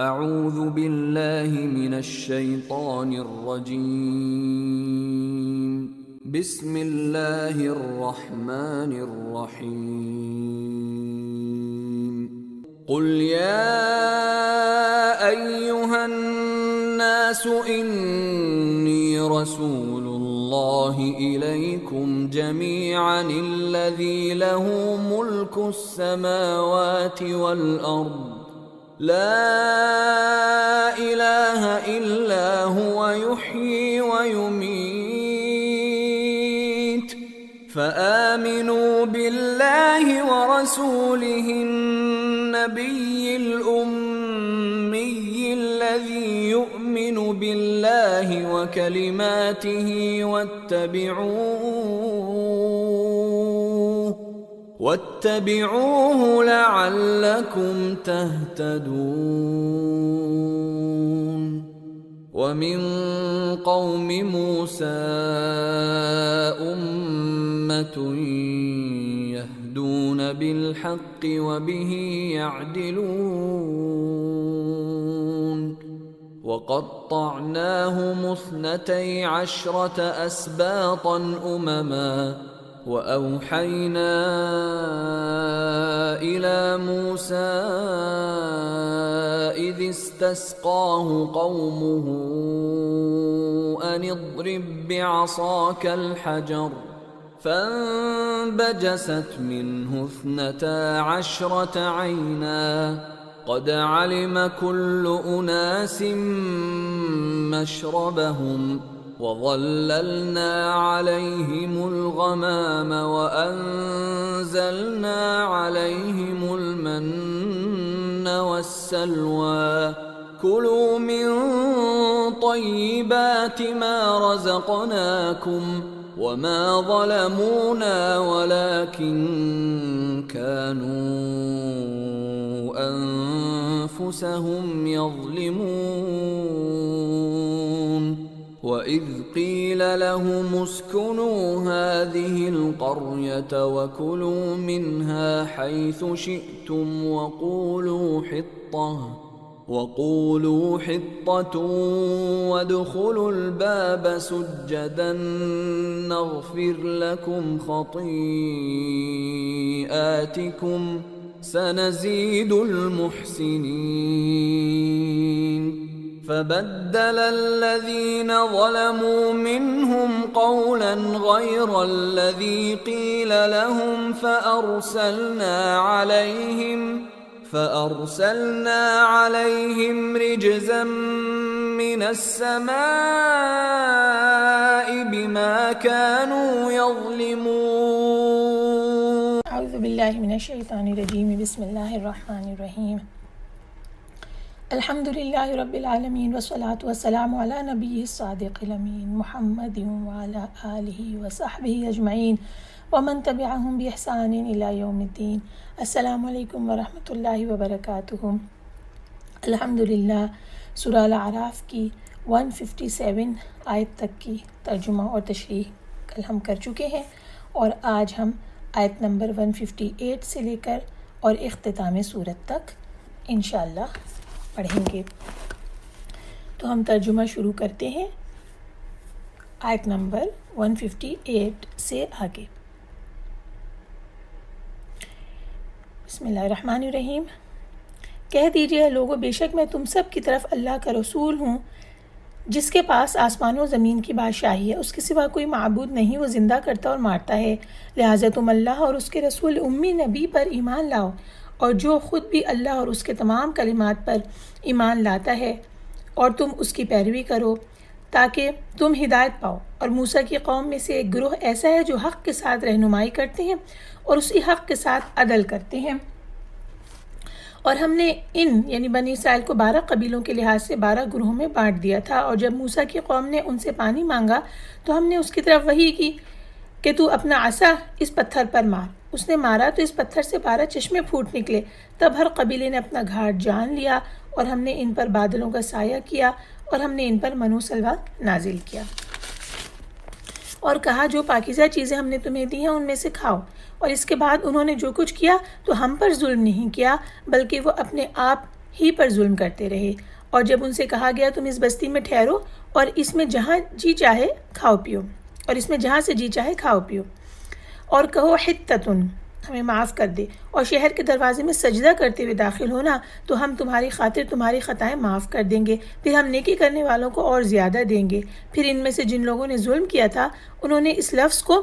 اعوذ باللہ من الشیطان الرجیم بسم اللہ الرحمن الرحیم قل یا ایہا الناس انی رسول اللہ الیکم جمیعا الذی لہ ملک السماوات والارض لا الہ الا هو یحیی ویمیت فآمنوا باللہ ورسولہ النبی الأمی الذی یؤمن باللہ وکلماتہ واتبعوه لعلكم تهتدون ومن قوم موسى أمة يهدون بالحق وبه يعدلون وقطعناهم 12 أسباطا أمما وأوحينا إلى موسى إذ استسقاه قومه أن اضرب بعصاك الحجر فانبجست منه 12 عينا قد علم كل أناس مشربهم وظللنا عليهم الغمام وأنزلنا عليهم المن والسلوى كلوا من طيبات ما رزقناكم وما ظلمونا ولكن كانوا أنفسهم يظلمون وَإِذْ قِيلَ لَهُمُ اسْكُنُوا هَٰذِهِ الْقَرْيَةَ وَكُلُوا مِنْهَا حَيْثُ شِئْتُمْ وَقُولُوا حِطَّةٌ وَادْخُلُوا الْبَابَ سُجَّدًا نَغْفِرْ لَكُمْ خَطِيئَاتِكُمْ سَنَزِيدُ الْمُحْسِنِينَ فبدل الذين ظلموا منهم قولا غير الذي قيل لهم فأرسلنا عليهم رجزا من السماء بما كانوا يظلمون. اعوذ باللہ من الشیطان الرجیم بسم اللہ الرحمن الرحیم الحمد للہ رب العالمین والصلاة والسلام علی نبی الصادق الامین محمد وعلی آلہ وصحبہ اجمعین ومن تبعہم بإحسان الی یوم الدین. السلام علیکم ورحمۃ اللہ وبرکاتہ. الحمدللہ سورہ الاعراف کی 157 آیت تک کی ترجمہ اور تشریح کل ہم کر چکے ہیں، اور آج ہم آیت نمبر 158 سے لے کر اور اختتام سورت تک انشاءاللہ پڑھیں گے. تو ہم ترجمہ شروع کرتے ہیں آیت نمبر 158 سے آگے. بسم اللہ الرحمن الرحیم. کہہ دیجئے لوگو، بے شک میں تم سب کی طرف اللہ کا رسول ہوں جس کے پاس آسمان و زمین کی بادشاہی ہے، اس کے سوا کوئی معبود نہیں، وہ زندہ کرتا اور مارتا ہے. لہٰذا تم اللہ اور اس کے رسول امی نبی پر ایمان لاؤ، اور جو خود بھی اللہ اور اس کے تمام کلمات پر ایمان لاتا ہے، اور تم اس کی پیروی کرو تاکہ تم ہدایت پاؤ. اور موسیٰ کی قوم میں سے ایک گروہ ایسا ہے جو حق کے ساتھ رہنمائی کرتے ہیں اور اسی حق کے ساتھ عدل کرتے ہیں. اور ہم نے یعنی بنی اسرائیل کو 12 قبیلوں کے لحاظ سے 12 گروہوں میں بانٹ دیا تھا. اور جب موسیٰ کی قوم نے ان سے پانی مانگا تو ہم نے اس کی طرف وحی کی کہ تو اپنا عصا اس پتھر پر مار. اس نے مارا تو اس پتھر سے 12 چشمے پھوٹ نکلے. تب ہر قبیلے نے اپنا گھاٹ جان لیا، اور ہم نے ان پر بادلوں کا سایہ کیا، اور ہم نے ان پر من و سلوہ نازل کیا. اور کہا جو پاکیزہ چیزیں ہم نے تمہیں دی ہیں ان میں سے کھاؤ. اور اس کے بعد انہوں نے جو کچھ کیا تو ہم پر ظلم نہیں کیا، بلکہ وہ اپنے آپ ہی پر ظلم کرتے رہے، اور جب ان سے کہا گیا تم اس بستی میں ٹھہرو اور اس میں جہاں جی چاہے کھاؤ پیو، اور اس میں جہاں سے جی چاہے کھاؤ پیو، اور کہو حتتن، ہمیں معاف کر دے، اور شہر کے دروازے میں سجدہ کرتے ہوئے داخل ہونا تو ہم تمہاری خاطر تمہاری خطائیں معاف کر دیں گے، پھر ہم نیکی کرنے والوں کو اور زیادہ دیں گے۔ پھر ان میں سے جن لوگوں نے ظلم کیا تھا انہوں نے اس لفظ کو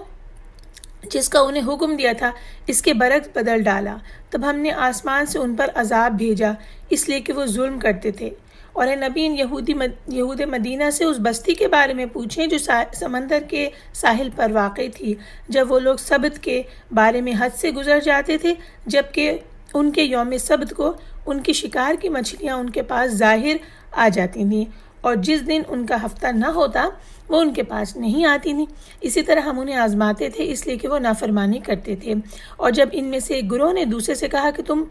جس کا انہیں حکم دیا تھا اس کے برعکس بدل ڈالا، تب ہم نے آسمان سے ان پر عذاب بھیجا اس لیے کہ وہ ظلم کرتے تھے۔ اور اے نبی، ان یہود مدینہ سے اس بستی کے بارے میں پوچھیں جو سمندر کے ساحل پر واقع تھی، جب وہ لوگ سبت کے بارے میں حد سے گزر جاتے تھے، جبکہ ان کے یوم سبت کو ان کی شکار کی مچھلیاں ان کے پاس ظاہر آ جاتی تھیں، اور جس دن ان کا ہفتہ نہ ہوتا وہ ان کے پاس نہیں آتی تھیں۔ اسی طرح ہم انہیں آزماتے تھے اس لیے کہ وہ نافرمانی کرتے تھے۔ اور جب ان میں سے ایک گروہ نے دوسرے سے کہا کہ تم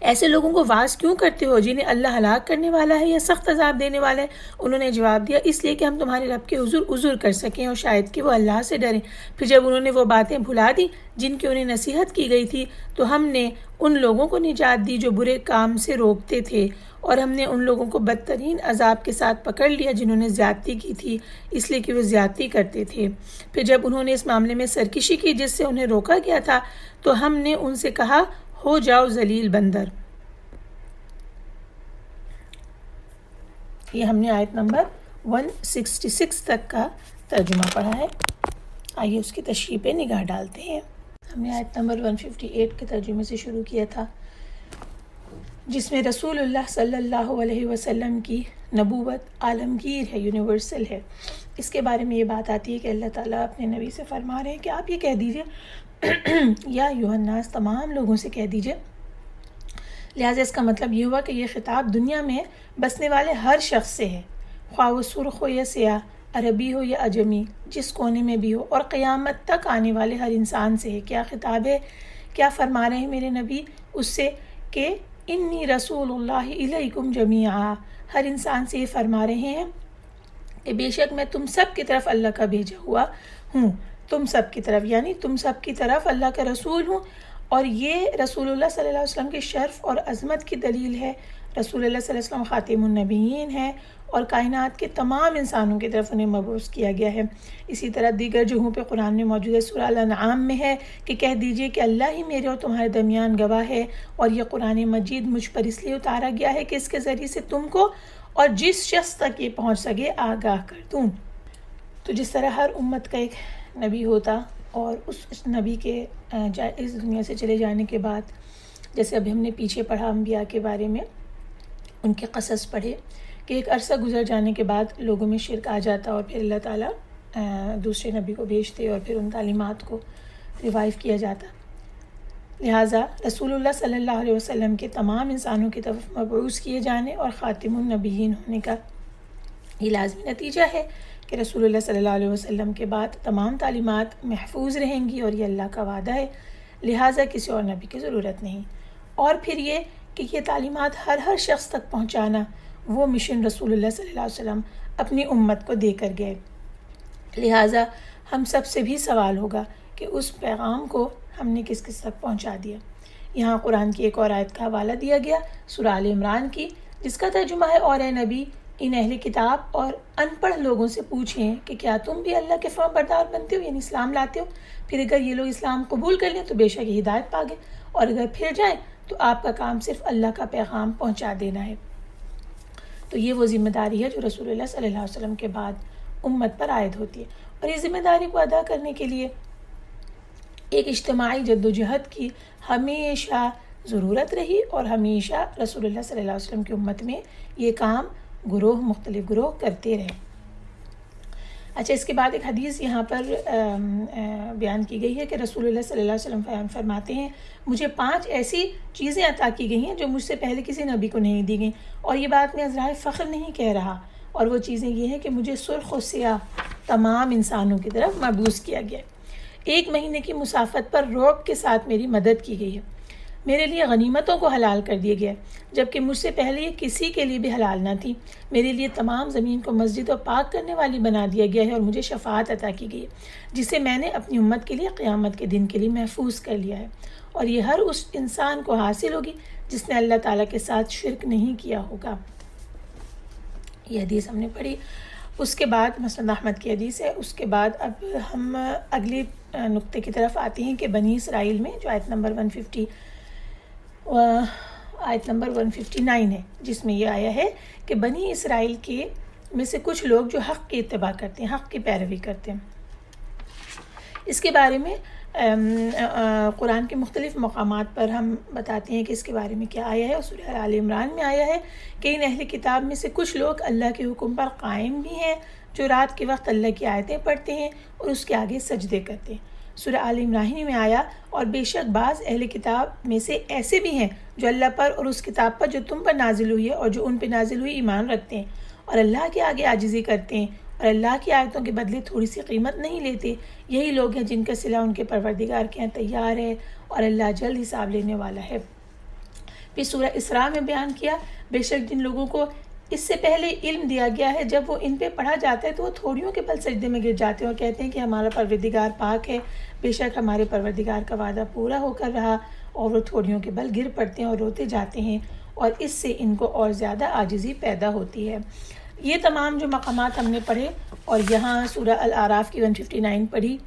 ایسے لوگوں کو واعظ کیوں کرتے ہو جنہیں اللہ ہلاک کرنے والا ہے یا سخت عذاب دینے والا ہے، انہوں نے جواب دیا اس لیے کہ ہم تمہارے رب کے حضور عذر کر سکیں اور شاید کہ وہ اللہ سے ڈریں۔ پھر جب انہوں نے وہ باتیں بھلا دی جن کی انہیں نصیحت کی گئی تھی تو ہم نے ان لوگوں کو نجات دی جو برے کام سے روکتے تھے، اور ہم نے ان لوگوں کو بدترین عذاب کے ساتھ پکڑ لیا جنہوں نے زیادتی کی تھی اس لیے کہ وہ زیادتی کرتے تھے۔ پھر جب انہوں نے اس معاملے میں سرکشی کی جس سے انہیں روکا گیا تھا تو ہم نے ان سے کہا ہو جاؤ ذلیل بندر۔ یہ ہم نے آیت نمبر 166 تک کا ترجمہ پڑھا ہے۔ آئیے اس کی تشریح پہ نگاہ ڈالتے ہیں۔ ہم نے آیت نمبر 158 کے ترجمے سے شروع کیا تھا جس میں رسول اللہ صلی اللہ علیہ وسلم کی نبوت عالمگیر ہے، یونیورسل ہے۔ اس کے بارے میں یہ بات آتی ہے کہ اللہ تعالیٰ اپنے نبی سے فرما رہے ہیں کہ آپ یہ کہہ دیجئے یا ایھا الناس، تمام لوگوں سے کہہ دیجئے۔ لہٰذا اس کا مطلب یہ ہوا کہ یہ خطاب دنیا میں بسنے والے ہر شخص سے ہے، خواہ وہ سرخ ہو یا سیاہ، عربی ہو یا عجمی، جس کونے میں بھی ہو، اور قیامت تک آنے والے ہر انسان سے ہے۔ کیا خطاب ہے؟ کیا فرما رہے ہیں میرے نبی اس سے کہ انی رسول اللہ الیکم جمیعا، ہر انسان سے یہ فرما رہے ہیں کہ بے شک میں تم سب کی طرف اللہ کا بھیجا ہوا ہوں، تم سب کی طرف، یعنی تم سب کی طرف اللہ کا رسول ہوں۔ اور یہ رسول اللہ صلی اللہ علیہ وسلم کے شرف اور عظمت کی دلیل ہے۔ رسول اللہ صلی اللہ علیہ وسلم خاتم النبیین ہے اور کائنات کے تمام انسانوں کی طرف انہیں مبعوث کیا گیا ہے۔ اسی طرح دیگر جگہوں پہ قرآن میں موجود ہے، سورہ الانعام میں ہے کہ کہہ دیجئے کہ اللہ ہی میرے اور تمہارے درمیان گواہ ہے، اور یہ قرآن مجید مجھ پر اس لیے اتارا گیا ہے کہ اس کے ذریعے سے تم کو اور جس شخص تک یہ پہنچ سکے آگاہ کر دوں۔ تو جس طرح ہر امت کا ایک نبی ہوتا، اور اس نبی کے اس دنیا سے چلے جانے کے بعد، جیسے ابھی ہم نے پیچھے پڑھا انبیاء کے بارے میں، ان کے قصص پڑھے کہ ایک عرصہ گزر جانے کے بعد لوگوں میں شرک آ جاتا اور پھر اللہ تعالیٰ دوسرے نبی کو بھیجتے اور پھر ان تعلیمات کو ریوائیو کیا جاتا۔ لہٰذا رسول اللہ صلی اللہ علیہ وسلم کے تمام انسانوں کی طرف مبعوث کیے جانے اور خاتم النبیین ہونے کا یہ لازمی نتیجہ ہے کہ رسول اللہ صلی اللہ علیہ وسلم کے بعد تمام تعلیمات محفوظ رہیں گی، اور یہ اللہ کا وعدہ ہے، لہٰذا کسی اور نبی کی ضرورت نہیں۔ اور پھر یہ کہ یہ تعلیمات ہر شخص تک پہنچانا، وہ مشن رسول اللہ صلی اللہ علیہ وسلم اپنی امت کو دے کر گئے۔ لہٰذا ہم سب سے بھی سوال ہوگا کہ اس پیغام کو ہم نے کس کس تک پہنچا دیا۔ یہاں قرآن کی ایک اور آیت کا حوالہ دیا گیا، سورہ آل عمران کی، جس کا ترجمہ ہے اور اے نبی ان اہل کتاب اور ان پڑھ لوگوں سے پوچھیں کہ کیا تم بھی اللہ کے فرمان بردار بنتے ہو، یعنی اسلام لاتے ہو؟ پھر اگر یہ لوگ اسلام قبول کر لیں تو بے شک یہ ہدایت پا گئے، اور اگر پھر جائیں تو آپ کا کام صرف اللہ کا پیغام پہنچا دینا ہے۔ تو یہ وہ ذمہ داری ہے جو رسول اللہ صلی اللہ علیہ وسلم کے بعد امت پر عائد ہوتی ہے، اور اس ذمہ داری کو ادا کرنے کے لیے ایک اجتماعی جد و جہد کی ہمیشہ ضرورت رہی، اور ہمیشہ رسول اللہ صلی اللہ علیہ وسلم کی امت میں یہ کام مختلف گروہ کرتے رہے۔ اچھا، اس کے بعد ایک حدیث یہاں پر بیان کی گئی ہے کہ رسول اللہ صلی اللہ علیہ وسلم فرماتے ہیں مجھے 5 ایسی چیزیں عطا کی گئی ہیں جو مجھ سے پہلے کسی نبی کو نہیں دی گئیں، اور یہ بات میں ازرائے فخر نہیں کہہ رہا، اور وہ چیزیں یہ ہیں کہ مجھے سرخ و سیاہ تمام انسانوں کی طرف مبعوث کیا گیا ہے۔ 1 مہینے کی مسافت پر رعب کے ساتھ میری مدد کی گئی ہے، میرے لیے غنیمتوں کو حلال کر دیا گیا جبکہ مجھ سے پہلے یہ کسی کے لیے بھی حلال نہ تھی، میرے لیے تمام زمین کو مسجد اور پاک کرنے والی بنا دیا گیا ہے، اور مجھے شفاعت عطا کی گئی ہے جسے میں نے اپنی امت کے لیے قیامت کے دن کے لیے محفوظ کر لیا ہے، اور یہ ہر اس انسان کو حاصل ہوگی جس نے اللہ تعالیٰ کے ساتھ شرک نہیں کیا ہوگا۔ یہ حدیث ہم نے پڑھی۔ اس کے بعد مسند احمد کی حدیث ہے۔ اس کے بعد اب ہم اگلی نقطے کی طرف آتے ہیں کہ بنی اسرائیل میں جو آیت نمبر 159 ہے، جس میں یہ آیا ہے کہ بنی اسرائیل کے میں سے کچھ لوگ جو حق کی اتباع کرتے ہیں، حق کی پیروی کرتے ہیں، اس کے بارے میں قرآن کے مختلف مقامات پر ہم بتاتے ہیں کہ اس کے بارے میں کیا آیا ہے۔ سورہ آل عمران میں آیا ہے کہ ان اہل کتاب میں سے کچھ لوگ اللہ کے حکم پر قائم بھی ہیں، جو رات کے وقت اللہ کی آیتیں پڑھتے ہیں اور اس کے آگے سجدے کرتے ہیں۔ سورہ آل عمران میں آیا اور بے شک بعض اہل کتاب میں سے ایسے بھی ہیں جو اللہ پر اور اس کتاب پر جو تم پر نازل ہوئی ہے اور جو ان پہ نازل ہوئی ایمان رکھتے ہیں اور اللہ کے آگے عاجزی کرتے ہیں اور اللہ کی آیتوں کے بدلے تھوڑی سی قیمت نہیں لیتے۔ یہی لوگ ہیں جن کا صلہ ان کے پروردگار کے یہاں تیار ہے اور اللہ جلد حساب لینے والا ہے۔ پھر سورہ اسراء میں بیان کیا بے شک جن لوگوں کو اس سے پہلے علم دیا گیا ہے، جب وہ ان پہ پڑھا جاتا ہے تو وہ تھوڑیوں کے بل سجدے میں گر جاتے ہیں اور کہتے ہیں کہ ہمارا پروردگار پاک ہے، بے شک ہمارے پروردگار کا وعدہ پورا ہو کر رہا، اور وہ تھوڑیوں کے بل گر پڑتے ہیں اور روتے جاتے ہیں، اور اس سے ان کو اور زیادہ عاجزی پیدا ہوتی ہے۔ یہ تمام جو مقامات ہم نے پڑھے اور یہاں سورہ الاعراف کی 159 پڑھی،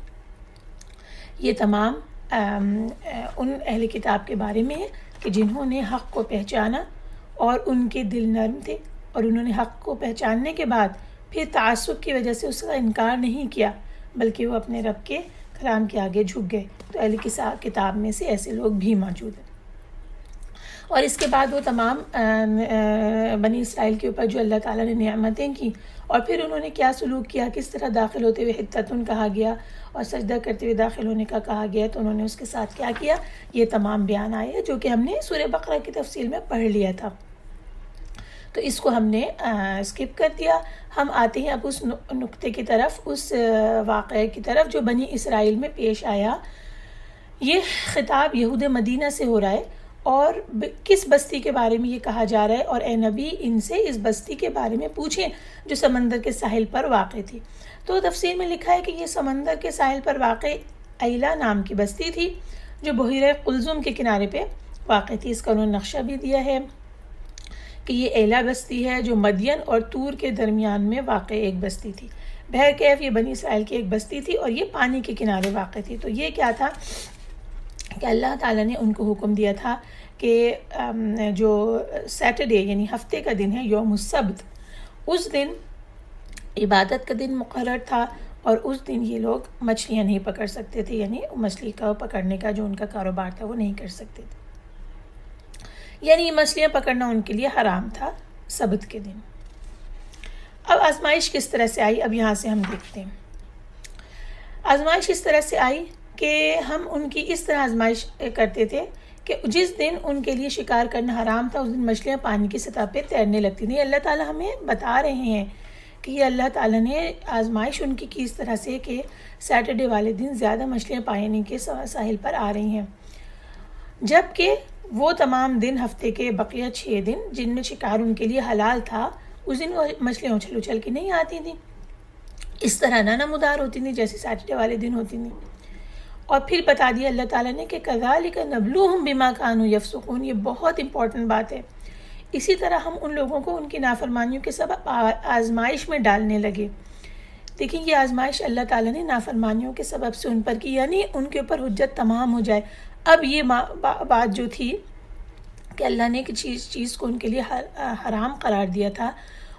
یہ تمام ان اہل کتاب کے بارے میں ہے کہ جنہوں نے حق کو پہچانا اور ان کے دل نرم تھے، اور انہوں نے حق کو پہچاننے کے بعد پھر تعصب کی وجہ سے اس کا انکار نہیں کیا، بلکہ وہ اپنے رب کے کلام کے آگے جھک گئے۔ تو اہل کتاب میں سے ایسے لوگ بھی موجود ہیں۔ اور اس کے بعد وہ تمام بنی اسرائیل کے اوپر جو اللہ تعالیٰ نے نعمتیں کی اور پھر انہوں نے کیا سلوک کیا، کس طرح داخل ہوتے ہوئے حتتن کہا گیا اور سجدہ کرتے ہوئے داخل ہونے کا کہا گیا، تو انہوں نے اس کے ساتھ کیا کیا، یہ تمام بیان آئے ہیں جو کہ ہم نے سورہ بقرہ کی تفصیل میں پڑھ لیا تھا، تو اس کو ہم نے اسکپ کر دیا۔ ہم آتے ہیں اب اس نقطے کی طرف، اس واقعے کی طرف جو بنی اسرائیل میں پیش آیا۔ یہ خطاب یہود مدینہ سے ہو رہا ہے اور کس بستی کے بارے میں یہ کہا جا رہا ہے، اور اے نبی ان سے اس بستی کے بارے میں پوچھیں جو سمندر کے ساحل پر واقع تھی۔ تو تفسیر میں لکھا ہے کہ یہ سمندر کے ساحل پر واقع ایلا نام کی بستی تھی جو بحیرہ قلزم کے کنارے پہ واقع تھی۔ اس کا انہوں نے نقشہ بھی دیا ہے کہ یہ ایلا بستی ہے جو مدین اور طور کے درمیان میں واقع ایک بستی تھی۔ بحر کیف یہ بنی اسرائیل کی ایک بستی تھی اور یہ پانی کے کنارے واقع تھی۔ تو یہ کیا تھا کہ اللہ تعالیٰ نے ان کو حکم دیا تھا کہ جو سیٹرڈے یعنی ہفتے کا دن ہے، یوم السبت، اس دن عبادت کا دن مقرر تھا اور اس دن یہ لوگ مچھلیاں نہیں پکڑ سکتے تھے، یعنی مچھلی کا پکڑنے کا جو ان کا کاروبار تھا وہ نہیں کر سکتے تھے، یعنی مچھلیاں پکڑنا ان کے لیے حرام تھا سبت کے دن۔ اب آزمائش کس طرح سے آئی، اب یہاں سے ہم دیکھتے ہیں۔ آزمائش اس طرح سے آئی کہ ہم ان کی اس طرح آزمائش کرتے تھے کہ جس دن ان کے لیے شکار کرنا حرام تھا اس دن مچھلیاں پانی کی سطح پہ تیرنے لگتی تھیں۔ اللہ تعالیٰ ہمیں بتا رہے ہیں کہ یہ اللہ تعالیٰ نے آزمائش ان کی اس طرح سے کہ سیٹرڈے والے دن زیادہ مچھلیاں پانی کے ساحل پر آ رہی ہیں، جبکہ وہ تمام دن ہفتے کے بقیہ 6 دن جن میں شکار ان کے لیے حلال تھا، اس دن وہ مچھلیاں اچھل اچھل کے نہیں آتی تھیں، اس طرح نہ نمودار ہوتی تھیں جیسے سیٹرڈے والے دن ہوتی تھیں۔ اور پھر بتا دیا اللہ تعالیٰ نے کہ کذالک نبلوہم بما کانوا یفسقون، یہ بہت امپورٹنٹ بات ہے۔ اسی طرح ہم ان لوگوں کو ان کی نافرمانیوں کے سبب آزمائش میں ڈالنے لگے۔ دیکھیں یہ آزمائش اللہ تعالیٰ نے نافرمانیوں کے سبب سے ان پر کی، یعنی ان کے اوپر حجت تمام ہو جائے۔ اب یہ بات جو تھی کہ اللہ نے ایک چیز کو ان کے لیے حرام قرار دیا تھا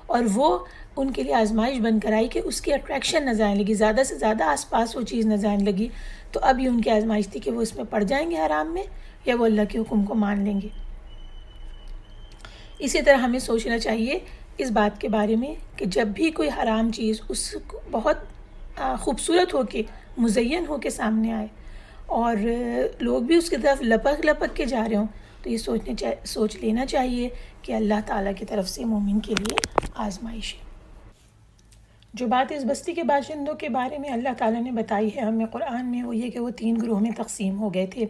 اور وہ ان کے لیے آزمائش بن کر آئی کہ اس کی اٹریکشن نظر آنے لگی، زیادہ سے زیادہ آس پاس وہ چیز نظر آنے لگی، تو اب یہ ان کی آزمائش تھی کہ وہ اس میں پڑ جائیں گے حرام میں یا وہ اللہ کے حکم کو مان لیں گے۔ اسی طرح ہمیں سوچنا چاہیے اس بات کے بارے میں کہ جب بھی کوئی حرام چیز اس کو بہت خوبصورت ہو کے مزین ہو کے سامنے آئے اور لوگ بھی اس کی طرف لپک کے جا رہے ہوں، تو یہ سوچ لینا چاہیے کہ اللہ تعالیٰ کی طرف سے مومن کے لیے آزمائش ہے۔ جو بات اس بستی کے باشندوں کے بارے میں اللہ تعالیٰ نے بتائی ہے ہمیں قرآن میں، وہ یہ کہ وہ 3 گروہ میں تقسیم ہو گئے تھے۔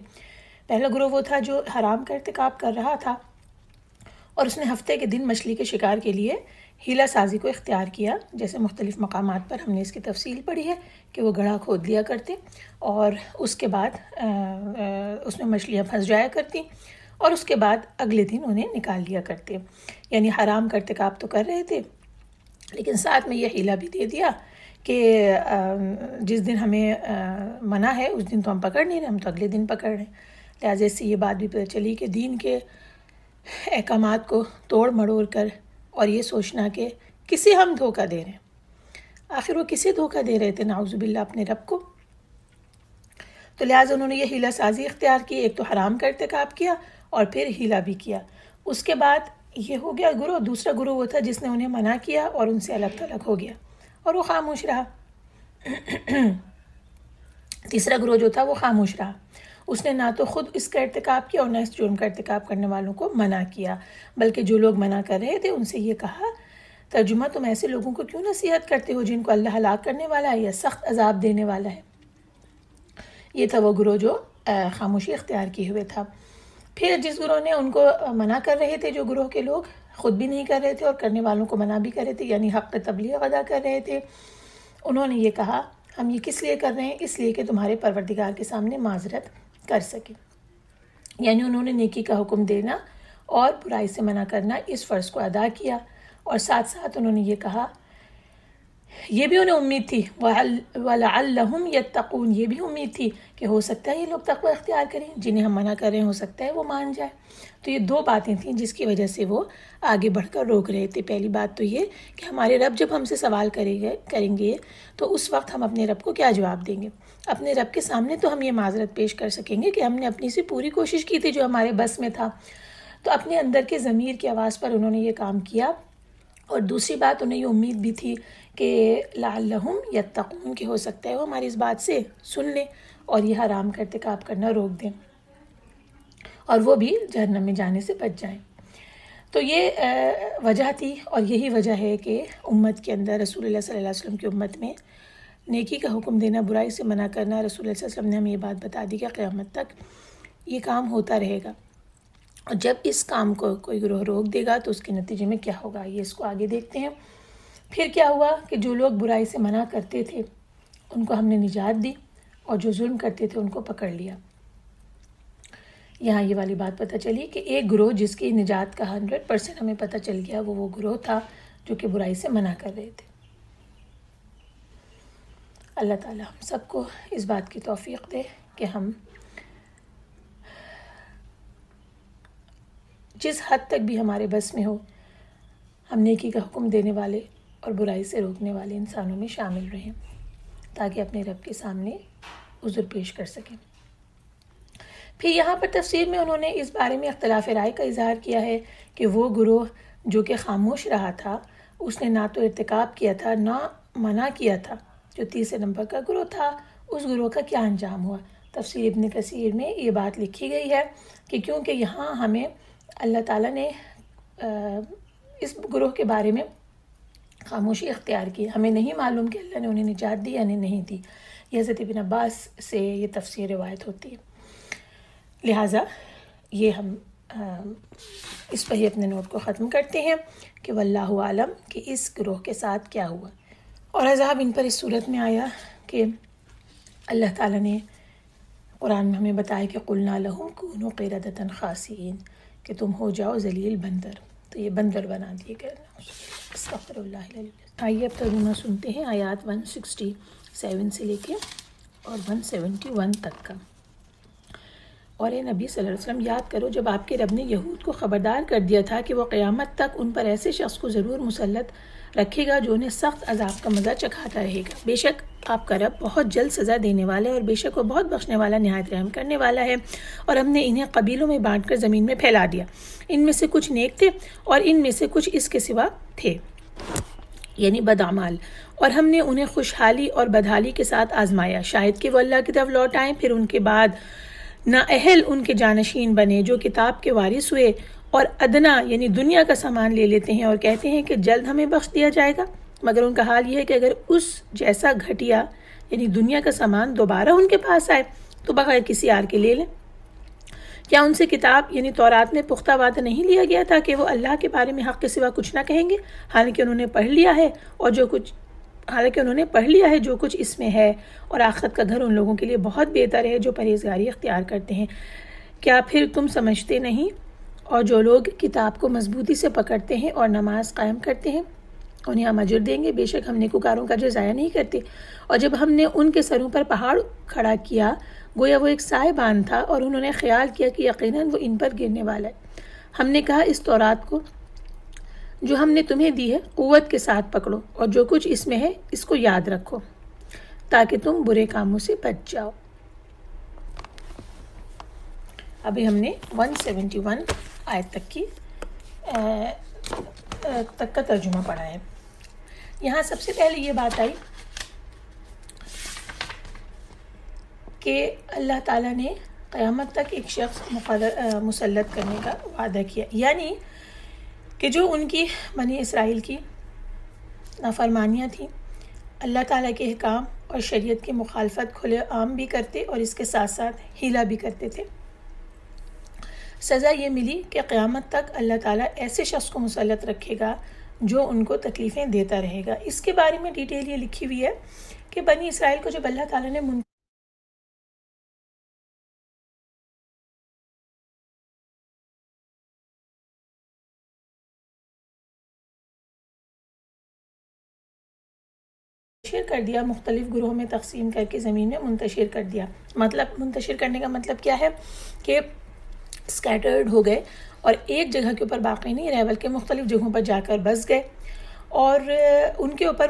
پہلا گروہ وہ تھا جو حرام کا ارتکاب کر رہا تھا اور اس نے ہفتے کے دن مچھلی کے شکار کے لیے ہیلہ سازی کو اختیار کیا، جیسے مختلف مقامات پر ہم نے اس کی تفصیل پڑھی ہے کہ وہ گڑھا کھود لیا کرتے اور اس کے بعد اس میں مچھلیاں پھنس جایا کرتی اور اس کے بعد اگلے دن انہیں نکال لیا کرتے. یعنی حرام کا ارتکاب تو کر رہے تھے لیکن ساتھ میں یہ حیلہ بھی دے دیا کہ جس دن ہمیں منع ہے اس دن تو ہم پکڑ نہیں رہے، ہم تو اگلے دن پکڑ رہے ہیں. لہٰذا اس سے یہ بات بھی پتہ چلی کہ دین کے احکامات کو توڑ مڑوڑ کر اور یہ سوچنا کہ کسے ہم دھوکہ دے رہے ہیں. آخر وہ کسے دھوکہ دے رہے تھے؟ نعوذ باللہ اپنے رب کو. تو لہٰذا انہوں نے یہ حیلہ سازی اختیار کی، ایک تو حرام کا ارتکاب کیا اور پھر حیلہ بھی کیا. اس کے بعد یہ ہو گیا گروہ. دوسرا گروہ وہ تھا جس نے انہیں منع کیا اور ان سے الگ تھلگ ہو گیا اور وہ خاموش رہا. تیسرا گروہ جو تھا وہ خاموش رہا. اس نے نہ تو خود اس کا ارتکاب کیا اور نہ اس جرم کا ارتکاب کرنے والوں کو منع کیا، بلکہ جو لوگ منع کر رہے تھے ان سے یہ کہا، ترجمہ، تم ایسے لوگوں کو کیوں نصیحت کرتے ہو جن کو اللہ ہلاک کرنے والا ہے یا سخت عذاب دینے والا ہے. یہ تھا وہ گروہ جو خاموشی اختیار کیے ہوئے تھا. پھر جس گروہ نے ان کو منع کر رہے تھے، جو گروہ کے لوگ خود بھی نہیں کر رہے تھے اور کرنے والوں کو منع بھی کر رہے تھے، یعنی حق تبلیغ ادا کر رہے تھے، انہوں نے یہ کہا ہم یہ کس لیے کر رہے ہیں؟ اس لیے کہ تمہارے پروردگار کے سامنے معذرت کر سکیں. یعنی انہوں نے نیکی کا حکم دینا اور برائی سے منع کرنا اس فرض کو ادا کیا، اور ساتھ ساتھ انہوں نے یہ کہا، یہ بھی انہیں امید تھی وَلَعَلَّهُمْ يَتَّقُونَ، یہ بھی امید تھی کہ ہو سکتا ہے یہ لوگ تقوی اختیار کریں، جنہیں ہم منع کر رہے ہیں ہو سکتا ہے وہ مان جائے. تو یہ دو باتیں تھیں جس کی وجہ سے وہ آگے بڑھ کر روک رہے تھے. پہلی بات تو یہ کہ ہمارے رب جب ہم سے سوال کریں گے تو اس وقت ہم اپنے رب کو کیا جواب دیں گے؟ اپنے رب کے سامنے تو ہم یہ معذرت پیش کر سکیں گے کہ ہم نے اپنی سے پوری کوشش کی تھی جو ہمارے بس میں تھا. تو اپنے اندر کے ضمیر کی آواز پر انہوں نے یہ کام کیا. اور دوسری بات انہیں یہ امید بھی تھی کہ لعلہم یتقون، کہ ہو سکتا ہے وہ ہماری اس بات سے سن لیں اور یہ حرام کا ارتکاب کرنا روک دیں اور وہ بھی جہنم میں جانے سے بچ جائیں. تو یہ وجہ تھی اور یہی وجہ ہے کہ امت کے اندر رسول اللہ صلی اللہ علیہ وسلم کی امت میں نیکی کا حکم دینا، برائی سے منع کرنا، رسول اللہ صلی اللہ علیہ وسلم نے ہمیں یہ بات بتا دی کہ قیامت تک یہ کام ہوتا رہے گا. اور جب اس کام کو کوئی گروہ روک دے گا تو اس کے نتیجے میں کیا ہوگا، یہ اس کو آگے دیکھتے ہیں. پھر کیا ہوا کہ جو لوگ برائی سے منع کرتے تھے ان کو ہم نے نجات دی اور جو ظلم کرتے تھے ان کو پکڑ لیا. یہاں یہ والی بات پتہ چلی کہ ایک گروہ جس کی نجات کا 100% ہمیں پتہ چل گیا وہ گروہ تھا جو کہ برائی سے منع کر رہے تھے. اللہ تعالیٰ ہم سب کو اس بات کی توفیق دے کہ ہم جس حد تک بھی ہمارے بس میں ہو ہم نیکی کا حکم دینے والے اور برائی سے روکنے والے انسانوں میں شامل رہیں تاکہ اپنے رب کے سامنے عذر پیش کر سکیں. پھر یہاں پر تفسیر میں انہوں نے اس بارے میں اختلاف رائے کا اظہار کیا ہے کہ وہ گروہ جو کہ خاموش رہا تھا اس نے نہ تو ارتکاب کیا تھا نہ منع کیا تھا، جو تیسرے نمبر کا گروہ تھا اس گروہ کا کیا انجام ہوا. تفسیر ابن کثیر میں یہ بات لکھی گئی ہے کہ کیونکہ یہاں ہمیں اللہ تعالیٰ نے اس گروہ کے بارے میں خاموشی اختیار کی، ہمیں نہیں معلوم کہ اللہ نے انہیں نجات دی یا نہیں دی. یہ حضرت ابن عباس سے یہ تفسیر روایت ہوتی ہے. لہٰذا یہ ہم اس پر ہی اپنے نوٹ کو ختم کرتے ہیں کہ واللہ عالم کہ اس گروہ کے ساتھ کیا ہوا. اور عذاب ان پر اس صورت میں آیا کہ اللہ تعالیٰ نے قرآن میں ہمیں بتایا کہ قلنا لہم کونوا قردۃ خاسئین، کہ تم ہو جاؤ ذلیل بندر. تو یہ بندر بنا دیے گئے. استغفر اللہ. آئیے اب ترجمہ سنتے ہیں آیات 167 سے لے کے اور 171 تک کا. اور اے نبی صلی اللہ علیہ وسلم یاد کرو جب آپ کے رب نے یہود کو خبردار کر دیا تھا کہ وہ قیامت تک ان پر ایسے شخص کو ضرور مسلط رکھے گا جو انہیں سخت عذاب کا مزہ چکھاتا رہے گا. بے شک آپ کا رب بہت جلد سزا دینے والا ہے اور بے شک وہ بہت بخشنے والا نہایت رحم کرنے والا ہے. اور ہم نے انہیں قبیلوں میں بانٹ کر زمین میں پھیلا دیا، ان میں سے کچھ نیک تھے اور ان میں سے کچھ اس کے سوا تھے، یعنی بدعمال. اور ہم نے انہیں خوشحالی اور بدحالی کے ساتھ آزمایا، شاید کہ وہ اللہ کی طرف لوٹ آئیں. پھر ان کے بعد نااہل ان کے جانشین بنے جو کتاب کے وارث ہوئے اور ادنا یعنی دنیا کا سامان لے لیتے ہیں اور کہتے ہیں کہ جلد ہمیں بخش دیا جائے گا. مگر ان کا حال یہ ہے کہ اگر اس جیسا گھٹیا یعنی دنیا کا سامان دوبارہ ان کے پاس آئے تو بغیر کسی آر کے لے لیں. کیا ان سے کتاب یعنی تورات میں پختہ وعدہ نہیں لیا گیا تھا کہ وہ اللہ کے بارے میں حق کے سوا کچھ نہ کہیں گے، حالانکہ انہوں نے پڑھ لیا ہے جو کچھ اس میں ہے، اور آخرت کا گھر ان لوگوں کے لیے بہت بہتر ہے جو پرہیزگاری اختیار کرتے ہیں. کیا پھر تم سمجھتے نہیں؟ اور جو لوگ کتاب کو مضبوطی سے پکڑتے ہیں اور نماز قائم کرتے ہیں انہیں ہم اجر دیں گے، بے شک ہم نیکوکاروں کا اجر ضائع نہیں کرتے۔ اور جب ہم نے ان کے سروں پر پہاڑ کھڑا کیا گویا وہ ایک سائبان تھا، اور انہوں نے خیال کیا کہ یقیناً وہ ان پر گرنے والا ہے، ہم نے کہا اس تورات کو جو ہم نے تمہیں دی ہے قوت کے ساتھ پکڑو، اور جو کچھ اس میں ہے اس کو یاد رکھو تاکہ تم برے کاموں سے بچ جاؤ۔ ابھی ہم نے 171 آیت تک کا ترجمہ پڑھا ہے۔ یہاں سب سے پہلے یہ بات آئی کہ اللہ تعالیٰ نے قیامت تک ایک شخص مسلط کرنے کا وعدہ کیا، یعنی کہ جو ان کی بنی اسرائیل کی نافرمانیاں تھیں، اللہ تعالیٰ کے احکام اور شریعت کی مخالفت کھلے عام بھی کرتے اور اس کے ساتھ ساتھ ہیلا بھی کرتے تھے، سزا یہ ملی کہ قیامت تک اللہ تعالیٰ ایسے شخص کو مسلط رکھے گا جو ان کو تکلیفیں دیتا رہے گا۔ اس کے بارے میں ڈیٹیل یہ لکھی ہوئی ہے کہ بنی اسرائیل کو جب اللہ تعالیٰ نے منتشر کر دیا، مختلف گروہوں میں تقسیم کر کے زمین میں منتشر کر دیا۔ مطلب منتشر کرنے کا مطلب کیا ہے کہ اسکیٹرڈ ہو گئے اور ایک جگہ کے اوپر باقی نہیں رہے بلکہ مختلف جگہوں پر جا کر بس گئے، اور ان کے اوپر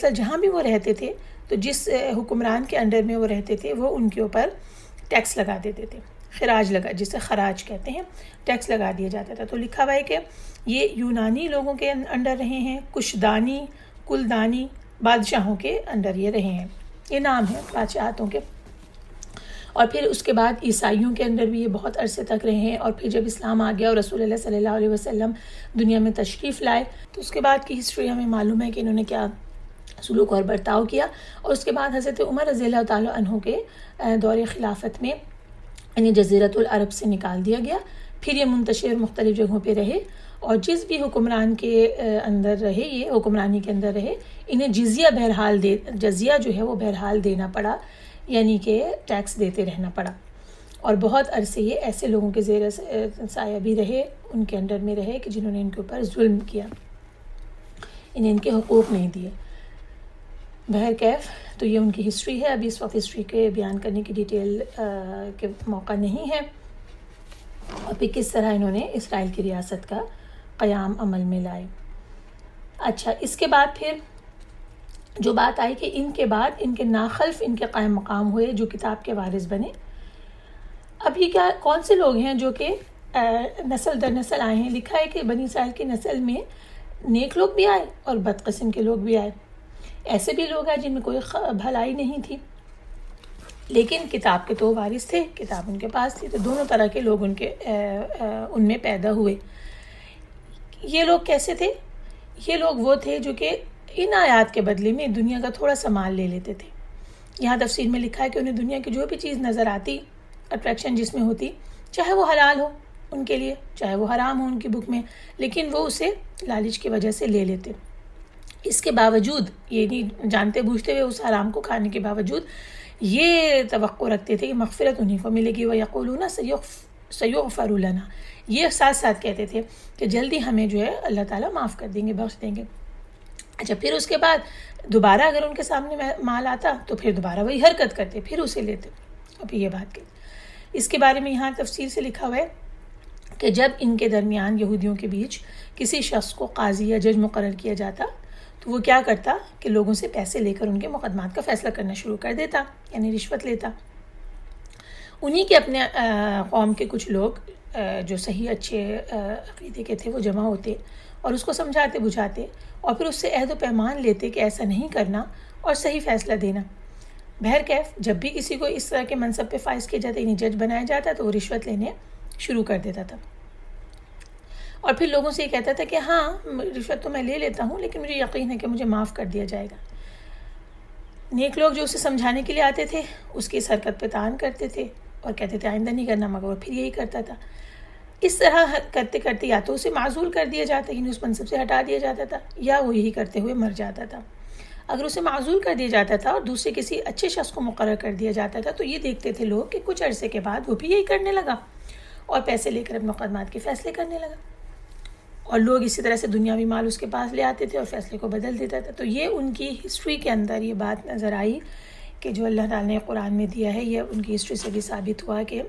جہاں بھی وہ رہتے تھے تو جس حکمران کے انڈر میں وہ رہتے تھے وہ ان کے اوپر ٹیکس لگا دیتے تھے، خراج لگا، جسے خراج کہتے ہیں، ٹیکس لگا دیا جاتا تھا۔ تو لکھا ہوا ہے کہ یہ یونانی لوگوں کے انڈر رہے ہیں، کشدانی، کلدانی بادشاہوں کے انڈر یہ رہے ہیں، یہ نام ہے بادشاہتوں کے۔ اور پھر اس کے بعد عیسائیوں کے اندر بھی یہ بہت عرصے تک رہے ہیں، اور پھر جب اسلام آ گیا اور رسول اللہ صلی اللہ علیہ وسلم دنیا میں تشریف لائے تو اس کے بعد کی ہسٹری ہمیں معلوم ہے کہ انہوں نے کیا سلوک اور برتاؤ کیا۔ اور اس کے بعد حضرت عمر رضی اللہ تعالیٰ عنہ کے دور خلافت میں انہیں جزیرۃ العرب سے نکال دیا گیا، پھر یہ منتشر مختلف جگہوں پہ رہے، اور جس بھی حکمران کے اندر رہے، یہ حکمرانی کے اندر رہے، انہیں جزیہ جو ہے وہ بہرحال دینا پڑا، یعنی کہ ٹیکس دیتے رہنا پڑا۔ اور بہت عرصے یہ ایسے لوگوں کے زیر سایہ بھی رہے، ان کے انڈر میں رہے کہ جنہوں نے ان کے اوپر ظلم کیا، انہیں ان کے حقوق نہیں دیے۔ بہرکیف تو یہ ان کی ہسٹری ہے۔ ابھی اس وقت ہسٹری کے بیان کرنے کی ڈیٹیل کے موقع نہیں ہے، اور پھر کس طرح انہوں نے اسرائیل کی ریاست کا قیام عمل میں لائے۔ اچھا، اس کے بعد پھر جو بات آئی کہ ان کے بعد ان کے ناخلف ان کے قائم مقام ہوئے جو کتاب کے وارث بنے۔ اب یہ کون سے لوگ ہیں جو کہ نسل در نسل آئے ہیں؟ لکھا ہے کہ بنی اسرائیل کی نسل میں نیک لوگ بھی آئے اور بد قسم کے لوگ بھی آئے، ایسے بھی لوگ ہیں جن میں کوئی بھلائی نہیں تھی، لیکن کتاب کے تو وارث تھے، کتاب ان کے پاس تھی، تو دونوں طرح کے لوگ ان میں پیدا ہوئے۔ یہ لوگ کیسے تھے؟ یہ لوگ وہ تھے جو کہ ان آیات کے بدلے میں دنیا کا تھوڑا سا مال لے لیتے تھے۔ یہاں تفسیر میں لکھا ہے کہ انہیں دنیا کی جو بھی چیز نظر آتی، اٹریکشن جس میں ہوتی، چاہے وہ حلال ہو ان کے لیے، چاہے وہ حرام ہو ان کی بک میں، لیکن وہ اسے لالچ کی وجہ سے لے لیتے۔ اس کے باوجود، یہ نہیں جانتے بوجھتے ہوئے اس حرام کو کھانے کے باوجود یہ توقع رکھتے تھے کہ مغفرت انہیں کو ملے گی، وَيَقُولُونَ سَيُغْفَرُ لَنَا، یہ ساتھ ساتھ کہتے تھے کہ جلدی ہمیں جو ہے اللہ تعالیٰ معاف کر دیں گے، بخش دیں گے۔ اچھا، پھر اس کے بعد دوبارہ اگر ان کے سامنے مال آتا تو پھر دوبارہ وہی حرکت کرتے، پھر اسے لیتے، اور پھر یہ بات کی۔ اس کے بارے میں یہاں تفصیل سے لکھا ہوا ہے کہ جب ان کے درمیان یہودیوں کے بیچ کسی شخص کو قاضی یا جج مقرر کیا جاتا تو وہ کیا کرتا کہ لوگوں سے پیسے لے کر ان کے مقدمات کا فیصلہ کرنا شروع کر دیتا، یعنی رشوت لیتا۔ انہی کے اپنے قوم کے کچھ لوگ جو صحیح اچھے عقیدے کے تھے وہ جمع ہوتے اور اس کو سمجھاتے بجھاتے اور پھر اس سے عہد و پیمان لیتے کہ ایسا نہیں کرنا اور صحیح فیصلہ دینا۔ بہرکیف جب بھی کسی کو اس طرح کے منصب پہ فائز کیا جاتا، یعنی جج بنایا جاتا، تو وہ رشوت لینے شروع کر دیتا تھا اور پھر لوگوں سے یہ کہتا تھا کہ ہاں رشوت تو میں لے لیتا ہوں لیکن مجھے یقین ہے کہ مجھے معاف کر دیا جائے گا۔ نیک لوگ جو اسے سمجھانے کے لیے آتے تھے اس کی اس حرکت پہ تعان کرتے تھے اور کہتے تھے آئندہ نہیں کرنا، مگر وہ پھر یہی کرتا تھا۔ اس طرح کرتے کرتے یا تو اسے معزول کر دیا جاتا، یعنی اس منصب سے ہٹا دیا جاتا تھا، یا وہ یہی کرتے ہوئے مر جاتا تھا۔ اگر اسے معزول کر دیا جاتا تھا اور دوسرے کسی اچھے شخص کو مقرر کر دیا جاتا تھا تو یہ دیکھتے تھے لوگ کہ کچھ عرصے کے بعد وہ بھی یہی کرنے لگا اور پیسے لے کر اپنے مقدمات کے فیصلے کرنے لگا، اور لوگ اسی طرح سے دنیاوی مال اس کے پاس لے آتے تھے اور فیصلے کو بدل دیتا تھا۔ تو یہ ان کی ہسٹری کے اندر یہ بات نظر آئی کہ جو اللہ تعالیٰ نے قرآن میں دیا ہے، یہ ان کی ہسٹری سے بھی ثابت ہوا کہ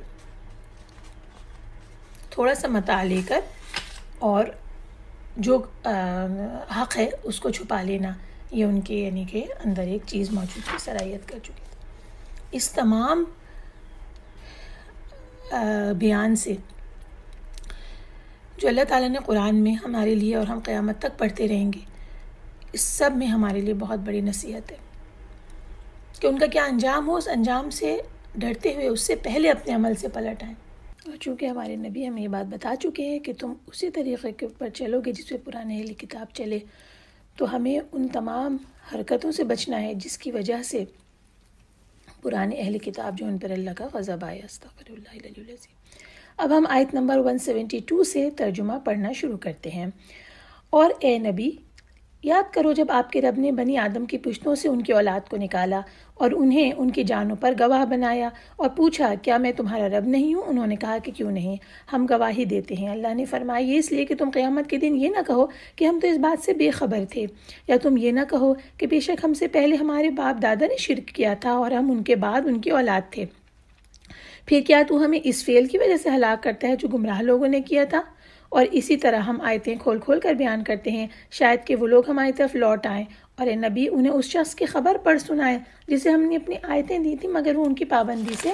تھوڑا سا متاع لے کر اور جو حق ہے اس کو چھپا لینا، یہ ان کے یعنی کہ اندر ایک چیز موجود کی صلاحیت کر چکی تھی۔ اس تمام بیان سے جو اللہ تعالیٰ نے قرآن میں ہمارے لیے اور ہم قیامت تک پڑھتے رہیں گے، اس سب میں ہمارے لیے بہت بڑی نصیحت ہے کہ ان کا کیا انجام ہو، اس انجام سے ڈرتے ہوئے اس سے پہلے اپنے عمل سے پلٹ آئیں۔ اور چونکہ ہمارے نبی ہمیں یہ بات بتا چکے ہیں کہ تم اسی طریقے کے اوپر چلو گے جس پہ پرانے اہل کتاب چلے، تو ہمیں ان تمام حرکتوں سے بچنا ہے جس کی وجہ سے پرانے اہل کتاب جو ان پر اللہ کا غضب آیا۔ استغفر اللہ العلی العظیم۔ اب ہم آیت نمبر 172 سے ترجمہ پڑھنا شروع کرتے ہیں۔ اور اے نبی، یاد کرو جب آپ کے رب نے بنی آدم کی پشتوں سے ان کی اولاد کو نکالا اور انہیں ان کی جانوں پر گواہ بنایا اور پوچھا کیا میں تمہارا رب نہیں ہوں؟ انہوں نے کہا کہ کیوں نہیں، ہم گواہی دیتے ہیں۔ اللہ نے فرمایا یہ اس لیے کہ تم قیامت کے دن یہ نہ کہو کہ ہم تو اس بات سے بے خبر تھے، یا تم یہ نہ کہو کہ بے شک ہم سے پہلے ہمارے باپ دادا نے شرک کیا تھا اور ہم ان کے بعد ان کی اولاد تھے۔ پھر کیا تو ہمیں اس فعل کی وجہ سے ہلاک کرتا ہے جو گمراہ لوگوں نے کیا تھا؟ اور اسی طرح ہم آیتیں کھول کھول کر بیان کرتے ہیں شاید کہ وہ لوگ ہماری طرف لوٹ آئیں، اور اے نبی انہیں اس شخص کی خبر پڑھ سنائے جسے ہم نے اپنی آیتیں دی تھی مگر وہ ان کی پابندی سے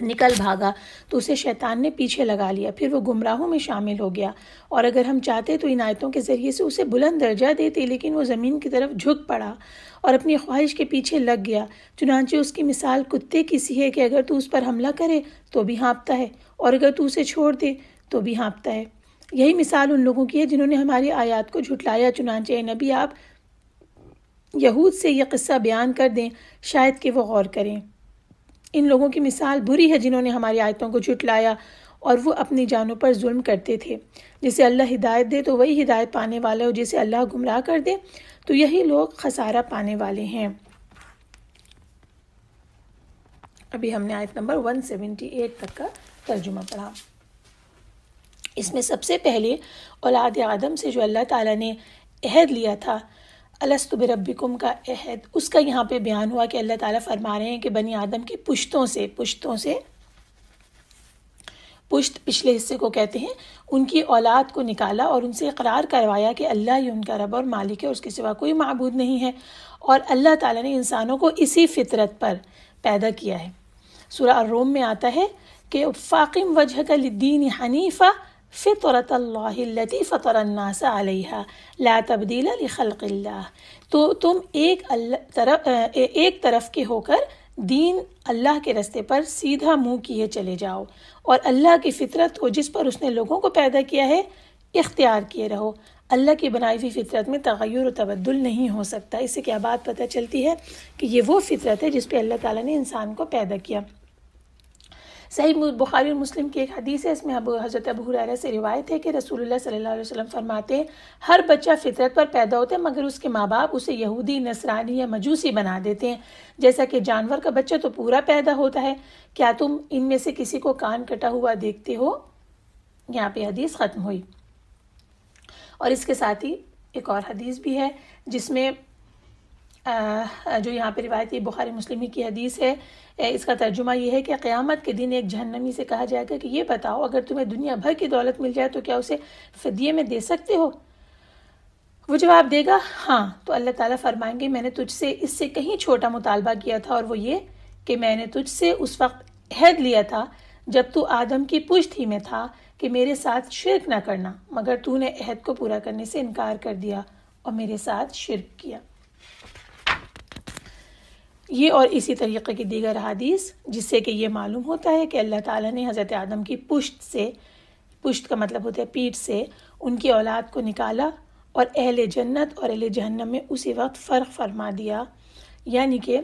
نکل بھاگا تو اسے شیطان نے پیچھے لگا لیا، پھر وہ گمراہوں میں شامل ہو گیا۔ اور اگر ہم چاہتے تو ان آیتوں کے ذریعے سے اسے بلند درجہ دیتے، لیکن وہ زمین کی طرف جھک پڑا اور اپنی خواہش کے پیچھے لگ گیا۔ چنانچہ اس کی مثال کتے کی سی ہے کہ اگر تو اس پر حملہ کرے تو بھی ہانپتا ہے اور اگر تو اسے چھوڑ دے تو بھی ہانپتا ہے۔ یہی مثال ان لوگوں کی ہے جنہوں نے ہماری آیات کو جھٹلایا۔ چنانچہ اے نبی آپ یہود سے یہ قصہ بیان کر دیں شاید کہ وہ غور کریں۔ ان لوگوں کی مثال بری ہے جنہوں نے ہماری آیتوں کو جھٹلایا اور وہ اپنی جانوں پر ظلم کرتے تھے۔ جسے اللہ ہدایت دے تو وہی ہدایت پانے والا ہے، اور جسے اللہ گمراہ کر دے تو یہی لوگ خسارہ پانے والے ہیں۔ ابھی ہم نے آیت نمبر 178 تک کا ترجمہ پڑھا۔ اس میں سب سے پہلے اولاد آدم سے جو اللہ تعالیٰ نے عہد لیا تھا، الست بربکم کا عہد، اس کا یہاں پہ بیان ہوا کہ اللہ تعالیٰ فرما رہے ہیں کہ بنی آدم کی پشتوں سے پشت پچھلے حصے کو کہتے ہیں، ان کی اولاد کو نکالا اور ان سے اقرار کروایا کہ اللہ ہی ان کا رب اور مالک ہے اور اس کے سوا کوئی معبود نہیں ہے، اور اللہ تعالیٰ نے انسانوں کو اسی فطرت پر پیدا کیا ہے۔ سورہ الروم میں آتا ہے کہ فاقم وجہک للدین حنیفا فطرت اللہ التی فطر الناس علیہا لا تبدیل لخلق اللہ، تو تم ایک طرف کے ہو کر دین اللہ کے رستے پر سیدھا منہ کیے چلے جاؤ اور اللہ کی فطرت کو جس پر اس نے لوگوں کو پیدا کیا ہے اختیار کیے رہو۔ اللہ کی بنائی ہوئی فطرت میں تغیر و تبدل نہیں ہو سکتا۔ اس سے کیا بات پتہ چلتی ہے کہ یہ وہ فطرت ہے جس پہ اللہ تعالیٰ نے انسان کو پیدا کیا۔ صحیح بخاری اور مسلم کی ایک حدیث ہے، اس میں حضرت ابو ہریرہ سے روایت ہے کہ رسول اللہ صلی اللہ علیہ وسلم فرماتے ہیں ہر بچہ فطرت پر پیدا ہوتا ہے مگر اس کے ماں باپ اسے یہودی، نصرانی یا مجوسی بنا دیتے ہیں، جیسا کہ جانور کا بچہ تو پورا پیدا ہوتا ہے۔ کیا تم ان میں سے کسی کو کان کٹا ہوا دیکھتے ہو؟ یہاں پہ حدیث ختم ہوئی۔ اور اس کے ساتھ ہی ایک اور حدیث بھی ہے جس میں جو یہاں پہ روایت ہے بخاری مسلم کی حدیث ہے، اس کا ترجمہ یہ ہے کہ قیامت کے دن ایک جہنمی سے کہا جائے گا کہ یہ بتاؤ اگر تمہیں دنیا بھر کی دولت مل جائے تو کیا اسے فدیے میں دے سکتے ہو؟ وہ جواب دے گا ہاں، تو اللہ تعالیٰ فرمائیں گے میں نے تجھ سے اس سے کہیں چھوٹا مطالبہ کیا تھا، اور وہ یہ کہ میں نے تجھ سے اس وقت عہد لیا تھا جب تو آدم کی پشت ہی میں تھا کہ میرے ساتھ شرک نہ کرنا، مگر تو نے عہد کو پورا کرنے سے انکار کر دیا اور میرے ساتھ شرک کیا۔ یہ اور اسی طریقے کی دیگر حدیث جس سے کہ یہ معلوم ہوتا ہے کہ اللہ تعالیٰ نے حضرت آدم کی پشت کا مطلب ہوتا ہے پیٹھ سے ان کی اولاد کو نکالا اور اہل جنت اور اہل جہنم میں اسی وقت فرق فرما دیا، یعنی کہ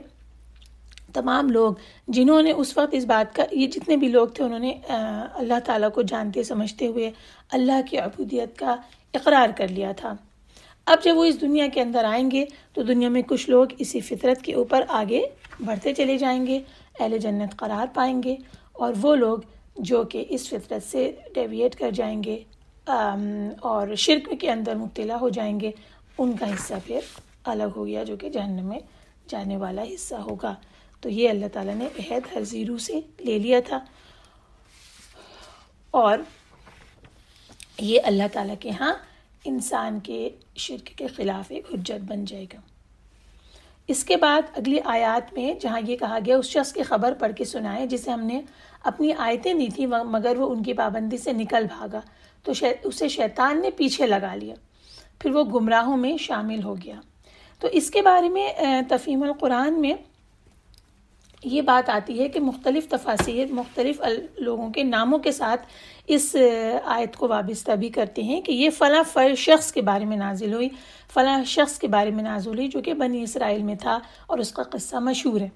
تمام لوگ جنہوں نے اس وقت اس بات کا، یہ جتنے بھی لوگ تھے انہوں نے اللہ تعالیٰ کو جانتے سمجھتے ہوئے اللہ کی عبودیت کا اقرار کر لیا تھا۔ اب جب وہ اس دنیا کے اندر آئیں گے تو دنیا میں کچھ لوگ اسی فطرت کے اوپر آگے بڑھتے چلے جائیں گے، اہل جنت قرار پائیں گے، اور وہ لوگ جو کہ اس فطرت سے ڈیویٹ کر جائیں گے اور شرک کے اندر مبتلا ہو جائیں گے، ان کا حصہ پھر الگ ہو گیا جو کہ جہنم میں جانے والا حصہ ہوگا۔ تو یہ اللہ تعالیٰ نے عہد ہر زیرو سے لے لیا تھا، اور یہ اللہ تعالیٰ کے ہاں انسان کے شرک کے خلاف ایک حجت بن جائے گا۔ اس کے بعد اگلی آیات میں جہاں یہ کہا گیا اس شخص کی خبر پڑھ کے سنائے جسے ہم نے اپنی آیتیں دی تھیں مگر وہ ان کی پابندی سے نکل بھاگا تو اسے شیطان نے پیچھے لگا لیا، پھر وہ گمراہوں میں شامل ہو گیا۔ تو اس کے بارے میں تفہیم القرآن میں یہ بات آتی ہے کہ مختلف تفاسیر مختلف لوگوں کے ناموں کے ساتھ اس آیت کو وابستہ بھی کرتے ہیں کہ یہ فلاں شخص کے بارے میں نازل ہوئی، فلاں شخص کے بارے میں نازل ہوئی جو کہ بنی اسرائیل میں تھا اور اس کا قصہ مشہور ہے۔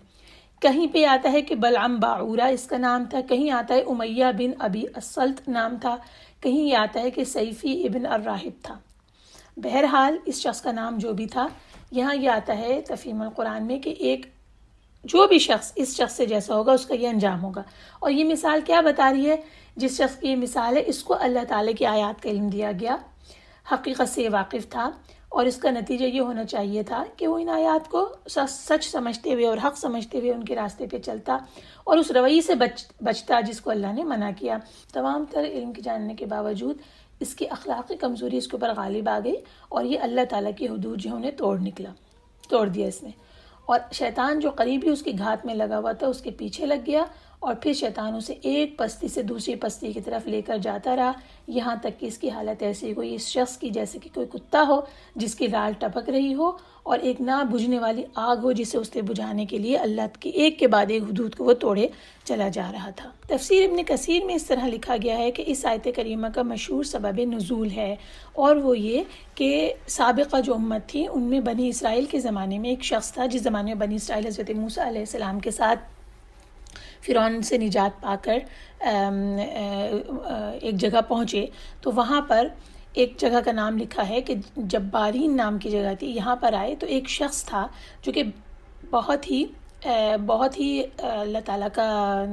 کہیں پہ آتا ہے کہ بلعم باعورہ اس کا نام تھا، کہیں آتا ہے امیہ بن ابی السلط نام تھا، کہیں یہ آتا ہے کہ سیفی ابن الراہب تھا۔ بہرحال اس شخص کا نام جو بھی تھا، یہاں یہ آتا ہے تفہیم القرآن میں کہ ایک جو بھی شخص اس شخص سے جیسا ہوگا اس کا یہ انجام ہوگا۔ اور یہ مثال کیا بتا رہی ہے؟ جس شخص کی یہ مثال ہے اس کو اللہ تعالیٰ کی آیات کا علم دیا گیا، حقیقت سے واقف تھا، اور اس کا نتیجہ یہ ہونا چاہیے تھا کہ وہ ان آیات کو سچ سمجھتے ہوئے اور حق سمجھتے ہوئے ان کے راستے پہ چلتا اور اس رویے سے بچتا جس کو اللہ نے منع کیا۔ تمام تر علم کے جاننے کے باوجود اس کی اخلاقی کمزوری اس کے اوپر غالب آ گئی اور یہ اللہ تعالیٰ کی حدود جو انہیں توڑ دیا اس نے، اور شیطان جو قریبی اس کی گھات میں لگا ہوا تھا اس کے پیچھے لگ گیا، اور پھر شیطان اسے ایک پستی سے دوسری پستی کی طرف لے کر جاتا رہا، یہاں تک کہ اس کی حالت ایسی ہوئی اس شخص کی جیسے کہ کوئی کتا ہو جس کی لال ٹپک رہی ہو اور ایک نہ بجھنے والی آگ ہو جسے اس نے بجھانے کے لیے اللہ کی ایک کے بعد ایک حدود کو وہ توڑے چلا جا رہا تھا۔ تفسیر ابن کثیر میں اس طرح لکھا گیا ہے کہ اس آیت کریمہ کا مشہور سبب نزول ہے، اور وہ یہ کہ سابقہ جو امت تھی ان میں بنی اسرائیل کے زمانے میں ایک شخص تھا جس زمانے میں بنی اسرائیل حضرت موسیٰ علیہ السلام کے ساتھ فرعون سے نجات پا کر ایک جگہ پہنچے، تو وہاں پر ایک جگہ کا نام لکھا ہے کہ جبارین نام کی جگہ تھی، یہاں پر آئے تو ایک شخص تھا جو کہ بہت ہی اللہ تعالیٰ کا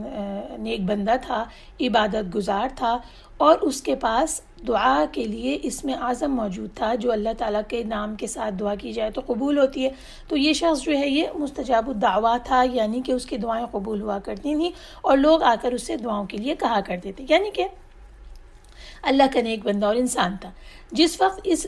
نیک بندہ تھا، عبادت گزار تھا، اور اس کے پاس دعا کے لیے اسم اعظم موجود تھا جو اللہ تعالیٰ کے نام کے ساتھ دعا کی جائے تو قبول ہوتی ہے۔ تو یہ شخص جو ہے یہ مستجاب الدعویٰ تھا، یعنی کہ اس کی دعائیں قبول ہوا کرتی تھیں اور لوگ آ کر اس سے دعاؤں کے لیے کہا کرتے تھے، یعنی کہ اللہ کا نیک بندہ اور انسان تھا۔ جس وقت اس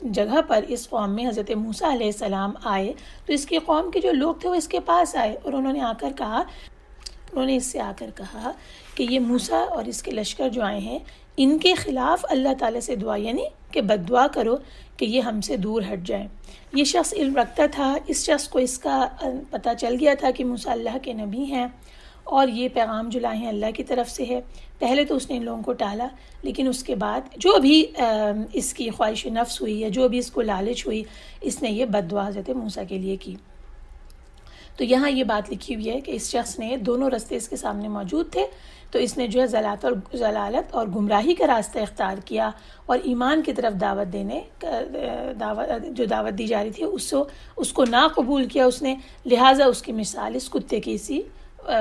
جگہ پر اس قوم میں حضرت موسیٰ علیہ السلام آئے تو اس کی قوم کے جو لوگ تھے وہ اس کے پاس آئے اور انہوں نے اس سے آ کر کہا کہ یہ موسیٰ اور اس کے لشکر جو آئے ہیں ان کے خلاف اللہ تعالیٰ سے دعا، یعنی کہ بد دعا کرو کہ یہ ہم سے دور ہٹ جائیں۔ یہ شخص علم رکھتا تھا، اس شخص کو اس کا پتہ چل گیا تھا کہ موسیٰ اللہ کے نبی ہیں اور یہ پیغام جو لائے ہیں اللہ کی طرف سے ہے۔ پہلے تو اس نے ان لوگوں کو ٹالا، لیکن اس کے بعد جو بھی اس کی خواہش نفس ہوئی یا جو بھی اس کو لالچ ہوئی، اس نے یہ بد دعا حضرت موسیٰ کے لیے کی۔ تو یہاں یہ بات لکھی ہوئی ہے کہ اس شخص نے دونوں راستے اس کے سامنے موجود تھے، تو اس نے جو ہے ضلالت اور گمراہی کا راستہ اختیار کیا اور ایمان کی طرف دعوت دی جا رہی تھی اس کو نہ قبول کیا اس نے، لہٰذا اس کی مثال اس کتے کی سی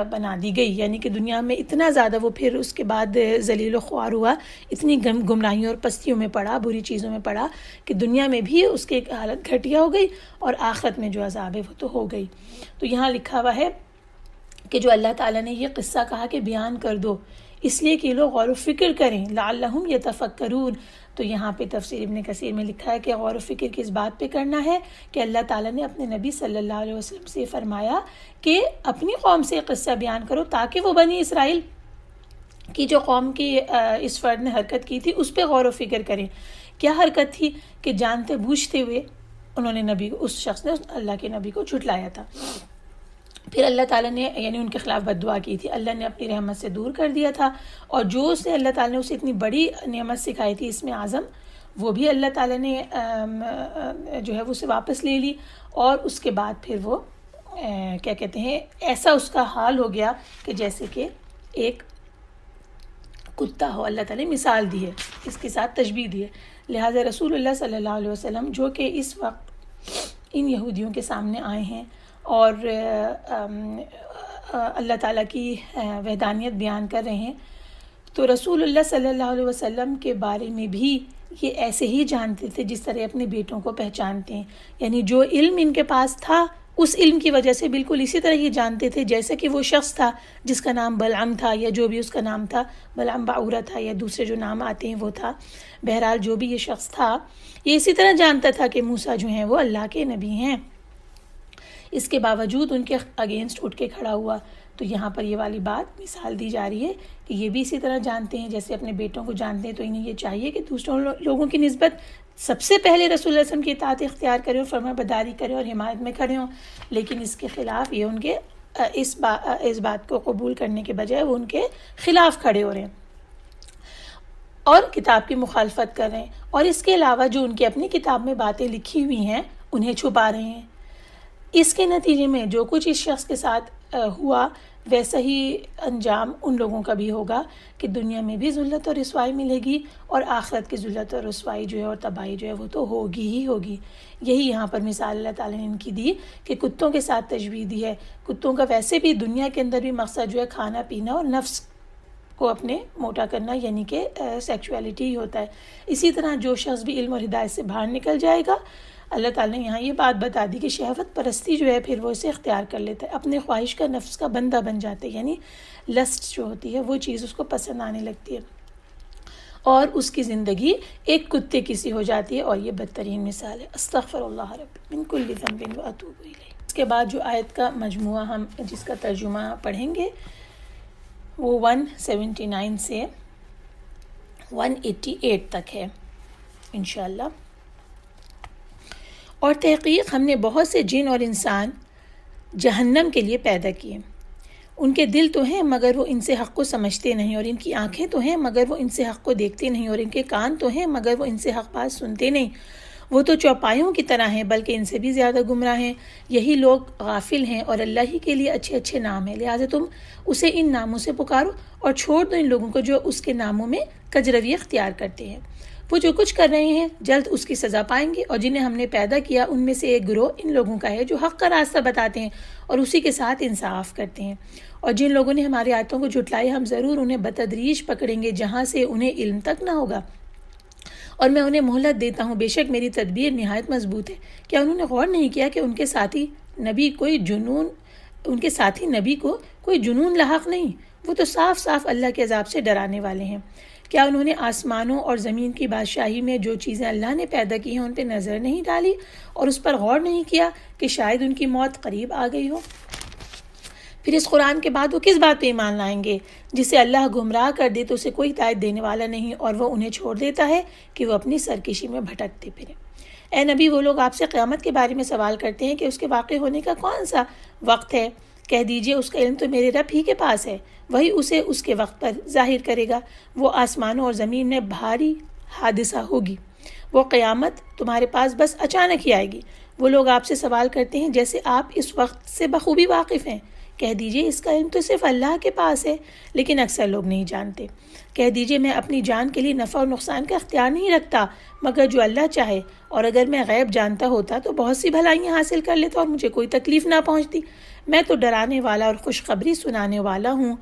بنا دی گئی، یعنی کہ دنیا میں اتنا زیادہ وہ پھر اس کے بعد ذلیل و خوار ہوا، اتنی گمراہیوں اور پستیوں میں پڑا، بری چیزوں میں پڑا کہ دنیا میں بھی اس کی حالت گھٹیا ہو گئی اور آخرت میں جو عذاب ہے وہ تو ہو گئی۔ تو یہاں لکھا ہوا ہے کہ جو اللہ تعالیٰ نے یہ قصہ کہا کہ بیان کر دو، اس لیے کہ لوگ غور و فکر کریں، لعلہم یتفکرون۔ تو یہاں پہ تفسیر ابن کثیر میں لکھا ہے کہ غور و فکر کس بات پہ کرنا ہے کہ اللہ تعالیٰ نے اپنے نبی صلی اللہ علیہ وسلم سے فرمایا کہ اپنی قوم سے قصہ بیان کرو تاکہ وہ بنی اسرائیل کی جو قوم کی اس فرد نے حرکت کی تھی اس پہ غور و فکر کریں۔ کیا حرکت تھی؟ کہ جانتے بوجھتے ہوئے انہوں نے نبی اس شخص نے اللہ کے نبی کو جھٹلایا تھا، پھر اللہ تعالیٰ نے یعنی ان کے خلاف بد دعا کی تھی، اللہ نے اپنی رحمت سے دور کر دیا تھا، اور جو اس نے اللہ تعالیٰ نے اسے اتنی بڑی نعمت سکھائی تھی اس میں اعظم، وہ بھی اللہ تعالیٰ نے جو ہے وہ اسے واپس لے لی، اور اس کے بعد پھر وہ کیا کہتے ہیں ایسا اس کا حال ہو گیا کہ جیسے کہ ایک کتا ہو۔ اللہ تعالیٰ نے مثال دی ہے، اس کے ساتھ تشبیہ دی ہے۔ لہٰذا رسول اللہ صلی اللہ علیہ وسلم جو کہ اس وقت ان یہودیوں کے سامنے آئے ہیں اور اللہ تعالیٰ کی وحدانیت بیان کر رہے ہیں، تو رسول اللہ صلی اللہ علیہ وسلم کے بارے میں بھی یہ ایسے ہی جانتے تھے جس طرح اپنے بیٹوں کو پہچانتے ہیں، یعنی جو علم ان کے پاس تھا اس علم کی وجہ سے بالکل اسی طرح یہ جانتے تھے جیسے کہ وہ شخص تھا جس کا نام بلعم تھا، یا جو بھی اس کا نام تھا، بلعم باعورہ تھا یا دوسرے جو نام آتے ہیں وہ تھا، بہرحال جو بھی یہ شخص تھا یہ اسی طرح جانتا تھا کہ موسیٰ جو ہیں وہ اللہ کے نبی ہیں، اس کے باوجود ان کے اگینسٹ اٹھ کے کھڑا ہوا۔ تو یہاں پر یہ والی بات مثال دی جا رہی ہے کہ یہ بھی اسی طرح جانتے ہیں جیسے اپنے بیٹوں کو جانتے ہیں، تو انہیں یہ چاہیے کہ دوسروں لوگوں کی نسبت سب سے پہلے رسول اللہ صلی اللہ علیہ وسلم کی اطاعت اختیار کریں اور فرما برداری کریں اور حمایت میں کھڑے ہوں، لیکن اس کے خلاف یہ ان کے اس بات کو قبول کرنے کے بجائے وہ ان کے خلاف کھڑے ہو رہے ہیں اور کتاب کی مخالفت کر رہے ہیں، اور اس کے علاوہ جو ان کی اپنی کتاب میں باتیں لکھی ہوئی ہیں انہیں چھپا رہے ہیں۔ اس کے نتیجے میں جو کچھ اس شخص کے ساتھ ہوا ویسا ہی انجام ان لوگوں کا بھی ہوگا کہ دنیا میں بھی ذلت اور رسوائی ملے گی، اور آخرت کی ذلت اور رسوائی جو ہے اور تباہی جو ہے وہ تو ہوگی ہی ہوگی۔ یہی یہاں پر مثال اللہ تعالیٰ نے ان کی دی کہ کتوں کے ساتھ تشبیہ دی ہے۔ کتوں کا ویسے بھی دنیا کے اندر بھی مقصد جو ہے کھانا پینا اور نفس کو اپنے موٹا کرنا، یعنی کہ سیکشولیٹی ہی ہوتا ہے۔ اسی طرح جو شخص بھی علم اور ہدایت سے باہر نکل جائے گا، اللہ تعالیٰ نے یہاں یہ بات بتا دی کہ شہوت پرستی جو ہے پھر وہ اسے اختیار کر لیتا ہے، اپنے خواہش کا نفس کا بندہ بن جاتے ہیں، یعنی لسٹ جو ہوتی ہے وہ چیز اس کو پسند آنے لگتی ہے اور اس کی زندگی ایک کتے کی سی ہو جاتی ہے، اور یہ بدترین مثال ہے۔ استغفر اللہ رب من کل ذنب واتوب الیہ۔ اس کے بعد جو آیت کا مجموعہ ہم جس کا ترجمہ پڑھیں گے وہ 179 سے 188 تک ہے انشاءاللہ۔ اور تحقیق ہم نے بہت سے جن اور انسان جہنم کے لیے پیدا کیے، ان کے دل تو ہیں مگر وہ ان سے حق کو سمجھتے نہیں، اور ان کی آنکھیں تو ہیں مگر وہ ان سے حق کو دیکھتے نہیں، اور ان کے کان تو ہیں مگر وہ ان سے حق بات سنتے نہیں۔ وہ تو چوپایوں کی طرح ہیں بلکہ ان سے بھی زیادہ گمراہ ہیں۔ یہی لوگ غافل ہیں اور اللہ ہی کے لیے اچھے اچھے نام ہیں، لہٰذا تم اسے ان ناموں سے پکارو اور چھوڑ دو ان لوگوں کو جو اس کے ناموں میں کجروی اختیار کرتے ہیں۔ وہ جو کچھ کر رہے ہیں جلد اس کی سزا پائیں گے، اور جنہیں ہم نے پیدا کیا ان میں سے ایک گروہ ان لوگوں کا ہے جو حق کا راستہ بتاتے ہیں اور اسی کے ساتھ انصاف کرتے ہیں، اور جن لوگوں نے ہماری آیتوں کو جھٹلایا ہم ضرور انہیں بتدریج پکڑیں گے جہاں سے انہیں علم تک نہ ہوگا، اور میں انہیں مہلت دیتا ہوں، بے شک میری تدبیر نہایت مضبوط ہے۔ کیا انہوں نے غور نہیں کیا کہ ان کے ساتھی نبی کو کوئی جنون لاحق نہیں؟ وہ تو صاف صاف اللہ کے عذاب سے ڈرانے والے ہیں۔ کیا انہوں نے آسمانوں اور زمین کی بادشاہی میں جو چیزیں اللہ نے پیدا کی ہیں ان پہ نظر نہیں ڈالی اور اس پر غور نہیں کیا کہ شاید ان کی موت قریب آ گئی ہو؟ پھر اس قرآن کے بعد وہ کس بات پہ ایمان لائیں گے؟ جسے اللہ گمراہ کر دے تو اسے کوئی ہدایت دینے والا نہیں، اور وہ انہیں چھوڑ دیتا ہے کہ وہ اپنی سرکشی میں بھٹکتے پھریں۔ اے نبی، وہ لوگ آپ سے قیامت کے بارے میں سوال کرتے ہیں کہ اس کے واقع ہونے کا کون سا وقت ہے؟ کہہ دیجئے اس کا علم تو میرے رب ہی کے پاس ہے، وہی اسے اس کے وقت پر ظاہر کرے گا۔ وہ آسمانوں اور زمین میں بھاری حادثہ ہوگی، وہ قیامت تمہارے پاس بس اچانک ہی آئے گی۔ وہ لوگ آپ سے سوال کرتے ہیں جیسے آپ اس وقت سے بخوبی واقف ہیں۔ کہہ دیجئے اس کا علم تو صرف اللہ کے پاس ہے، لیکن اکثر لوگ نہیں جانتے۔ کہہ دیجئے میں اپنی جان کے لیے نفع اور نقصان کا اختیار نہیں رکھتا مگر جو اللہ چاہے، اور اگر میں غیب جانتا ہوتا تو بہت سی بھلائیاں حاصل کر لیتا اور مجھے کوئی تکلیف نہ پہنچتی۔ میں تو ڈرانے والا اور خوشخبری سنانے والا ہوں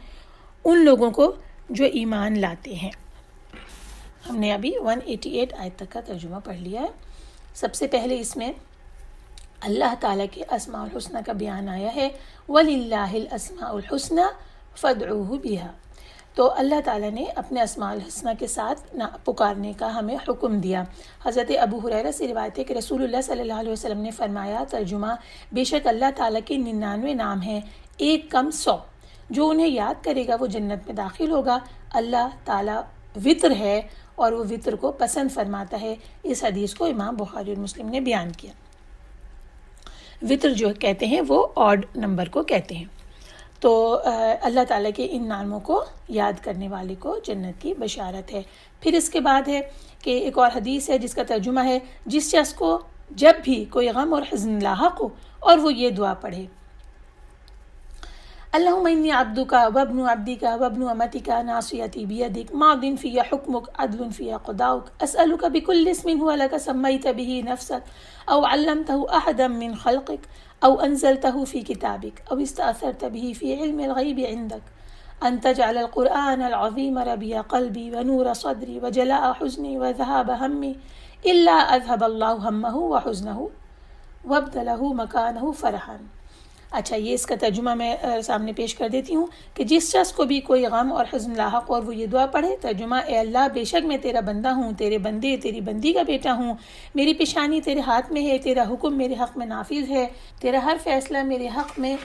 ان لوگوں کو جو ایمان لاتے ہیں۔ ہم نے ابھی 188 آیت تک کا ترجمہ پڑھ لیا ہے۔ سب سے پہلے اس میں اللہ تعالیٰ کے اسماء الحسنہ کا بیان آیا ہے، وَلِلَّهِ الْأَسْمَاءُ الْحُسْنَى فَادْعُوهُ بِهَا۔ تو اللہ تعالیٰ نے اپنے اسماء الحسنہ کے ساتھ پکارنے کا ہمیں حکم دیا۔ حضرت ابو ہریرہ سے روایت ہے کہ رسول اللہ صلی اللہ علیہ وسلم نے فرمایا، ترجمہ، بے شک اللہ تعالیٰ کے 99 نام ہیں، ایک کم 100، جو انہیں یاد کرے گا وہ جنت میں داخل ہوگا۔ اللہ تعالیٰ وطر ہے اور وہ وطر کو پسند فرماتا ہے۔ اس حدیث کو امام بخاری اور مسلم نے بیان کیا۔ وطر جو کہتے ہیں وہ آڈ نمبر کو کہتے ہیں۔ تو اللہ تعالیٰ کے ان ناموں کو یاد کرنے والے کو جنت کی بشارت ہے۔ پھر اس کے بعد ہے کہ ایک اور حدیث ہے جس کا ترجمہ ہے، جس شخص کو جب بھی کوئی غم اور حزن لاحق ہو اور وہ یہ دعا پڑھے، اللہم انی عبدک وابن عبدک وابن امتک ناصیتی بیدک ماض فی حکمک عدل فی قضاؤک اسألک بکل اسم هو لک سمیت به نفسک او علمته احدا من خلقک او انزلته فی کتابک او استأثرت به فی علم الغیب عندک ان تجعل القرآن العظیم ربیع قلبی ونور صدری وجلاء حزنی وذهاب ہمی الا اذهب اللہ ہمہ وحزنہ وابدلہ مکانہ فرحا۔ اچھا، یہ اس کا ترجمہ میں سامنے پیش کر دیتی ہوں کہ جس شخص کو بھی کوئی غم اور حزن لاحق اور وہ یہ دعا پڑھے، ترجمہ، اے اللہ، بے شک میں تیرا بندہ ہوں، تیرے بندے تیری بندی کا بیٹا ہوں، میری پیشانی تیرے ہاتھ میں ہے، تیرا حکم میرے حق میں نافذ ہے، تیرا ہر فیصلہ میرے حق میں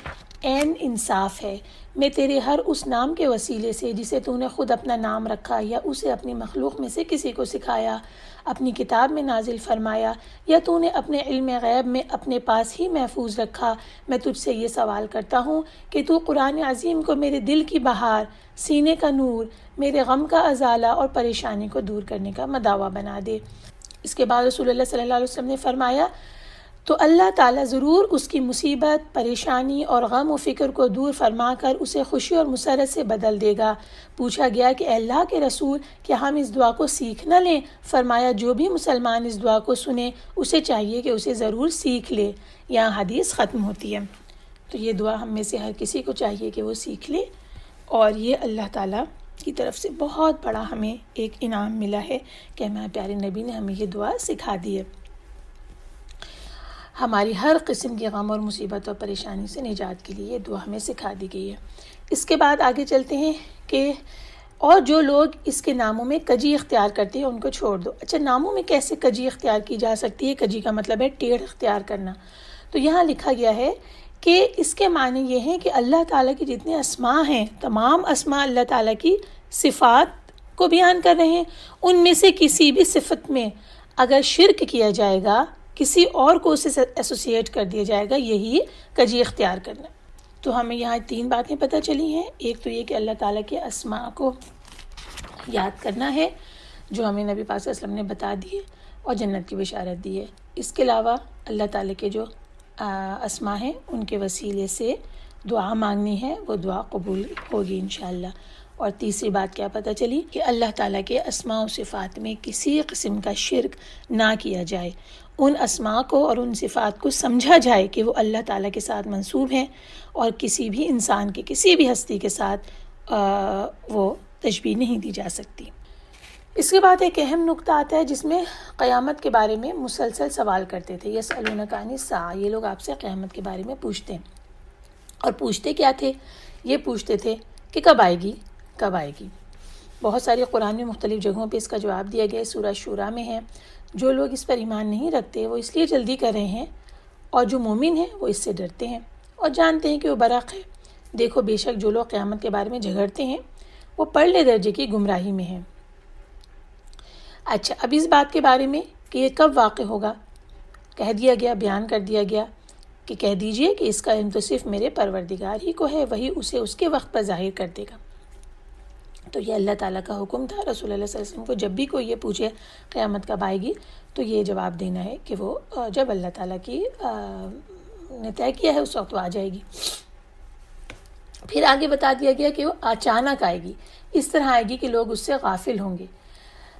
عین انصاف ہے۔ میں تیرے ہر اس نام کے وسیلے سے جسے تو نے خود اپنا نام رکھا یا اسے اپنی مخلوق میں سے کسی کو سکھایا، اپنی کتاب میں نازل فرمایا یا تو نے اپنے علم غیب میں اپنے پاس ہی محفوظ رکھا، میں تجھ سے یہ سوال کرتا ہوں کہ تو قرآن عظیم کو میرے دل کی بہار، سینے کا نور، میرے غم کا ازالہ اور پریشانی کو دور کرنے کا مداوا بنا دے۔ اس کے بعد رسول اللہ صلی اللہ علیہ وسلم نے فرمایا، تو اللہ تعالیٰ ضرور اس کی مصیبت، پریشانی اور غم و فکر کو دور فرما کر اسے خوشی اور مسرت سے بدل دے گا۔ پوچھا گیا کہ اے اللہ کے رسول، کیا ہم اس دعا کو سیکھ نہ لیں؟ فرمایا، جو بھی مسلمان اس دعا کو سنے اسے چاہیے کہ اسے ضرور سیکھ لے۔ یہاں حدیث ختم ہوتی ہے۔ تو یہ دعا ہم میں سے ہر کسی کو چاہیے کہ وہ سیکھ لے، اور یہ اللہ تعالیٰ کی طرف سے بہت بڑا ہمیں ایک انعام ملا ہے کہ ہمارے پیارے نبی نے ہمیں یہ دعا سکھا دی ہے۔ ہماری ہر قسم کی غم اور مصیبت اور پریشانی سے نجات کے لیے یہ دعا ہمیں سکھا دی گئی ہے۔ اس کے بعد آگے چلتے ہیں کہ اور جو لوگ اس کے ناموں میں کجی اختیار کرتے ہیں ان کو چھوڑ دو۔ اچھا، ناموں میں کیسے کجی اختیار کی جا سکتی ہے؟ کجی کا مطلب ہے ٹیڑھ اختیار کرنا۔ تو یہاں لکھا گیا ہے کہ اس کے معنی یہ ہیں کہ اللہ تعالیٰ کی جتنے اسماء ہیں، تمام اسماء اللہ تعالیٰ کی صفات کو بیان کر رہے ہیں۔ ان میں سے کسی بھی صفت میں اگر شرک کیا جائے گا، کسی اور کو اسے ایسوسیٹ کر دیا جائے گا، یہی کجی اختیار کرنا۔ تو ہمیں یہاں 3 باتیں پتہ چلی ہیں۔ ایک تو یہ کہ اللہ تعالیٰ کے اسماء کو یاد کرنا ہے، جو ہمیں نبی پاک صلی اللہ علیہ وسلم نے بتا دی ہے اور جنت کی بشارت دی ہے۔ اس کے علاوہ اللہ تعالیٰ کے جو اسماء ہیں ان کے وسیلے سے دعا مانگنی ہے، وہ دعا قبول ہوگی انشاءاللہ۔ اور تیسری بات کیا پتہ چلی کہ اللہ تعالیٰ کے اسماء و صفات میں کسی قسم کا شرک نہ کیا جائے، ان اسماء کو اور ان صفات کو سمجھا جائے کہ وہ اللہ تعالیٰ کے ساتھ منسوب ہیں، اور کسی بھی انسان کے، کسی بھی ہستی کے ساتھ وہ تشبیہ نہیں دی جا سکتی۔ اس کے بعد ایک اہم نقطہ آتا ہے جس میں قیامت کے بارے میں مسلسل سوال کرتے تھے۔ یسألونک عن الساعۃ، یہ لوگ آپ سے قیامت کے بارے میں پوچھتے ہیں، اور پوچھتے کیا تھے؟ یہ پوچھتے تھے کہ کب آئے گی، کب آئے گی۔ بہت ساری قرآن میں مختلف جگہوں پہ اس کا جواب دیا گیا ہے۔ سورہ شورا میں ہے، جو لوگ اس پر ایمان نہیں رکھتے وہ اس لیے جلدی کر رہے ہیں، اور جو مومن ہیں وہ اس سے ڈرتے ہیں اور جانتے ہیں کہ وہ برحق ہے۔ دیکھو، بے شک جو لوگ قیامت کے بارے میں جھگڑتے ہیں وہ پرلے درجے کی گمراہی میں ہیں۔ اچھا، اب اس بات کے بارے میں کہ یہ کب واقع ہوگا کہہ دیا گیا، بیان کر دیا گیا کہ کہہ دیجئے کہ اس کا علم تو صرف میرے پروردگار ہی کو ہے، وہی اسے اس کے وقت پر ظاہر کر دے گا۔ تو یہ اللہ تعالیٰ کا حکم تھا رسول اللہ صلی اللہ علیہ وسلم کو، جب بھی کوئی یہ پوچھے قیامت کب آئے گی تو یہ جواب دینا ہے کہ وہ جب اللہ تعالیٰ کی نے طے کیا ہے اس وقت وہ آ جائے گی۔ پھر آگے بتا دیا گیا کہ وہ اچانک آئے گی، اس طرح آئے گی کہ لوگ اس سے غافل ہوں گے،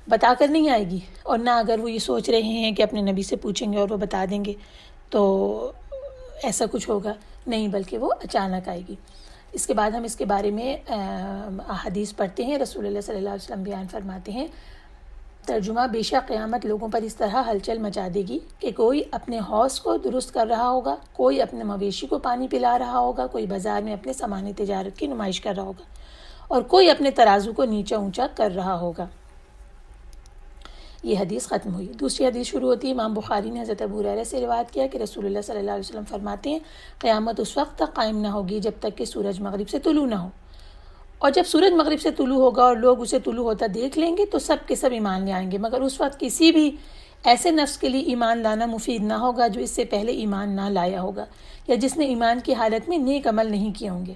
بتا کر نہیں آئے گی، اور نہ اگر وہ یہ سوچ رہے ہیں کہ اپنے نبی سے پوچھیں گے اور وہ بتا دیں گے تو ایسا کچھ ہوگا، نہیں، بلکہ وہ اچانک آئے گی۔ اس کے بعد ہم اس کے بارے میں حدیث پڑھتے ہیں۔ رسول اللہ صلی اللہ علیہ وسلم بیان فرماتے ہیں، ترجمہ: بے شک قیامت لوگوں پر اس طرح ہلچل مچا دے گی کہ کوئی اپنے حوض کو درست کر رہا ہوگا، کوئی اپنے مویشی کو پانی پلا رہا ہوگا، کوئی بازار میں اپنے سامان تجارت کی نمائش کر رہا ہوگا، اور کوئی اپنے ترازو کو نیچا اونچا کر رہا ہوگا۔ یہ حدیث ختم ہوئی۔ دوسری حدیث شروع ہوتی ہے۔ امام بخاری نے حضرت ابو ہریرہ سے روایت کیا کہ رسول اللہ صلی اللہ علیہ وسلم فرماتے ہیں، قیامت اس وقت تک قائم نہ ہوگی جب تک کہ سورج مغرب سے طلوع نہ ہو، اور جب سورج مغرب سے طلوع ہوگا اور لوگ اسے طلوع ہوتا دیکھ لیں گے تو سب کے سب ایمان لے آئیں گے، مگر اس وقت کسی بھی ایسے نفس کے لیے ایمان لانا مفید نہ ہوگا جو اس سے پہلے ایمان نہ لایا ہوگا، یا جس نے ایمان کی حالت میں نیک عمل نہیں کیے ہوں گے۔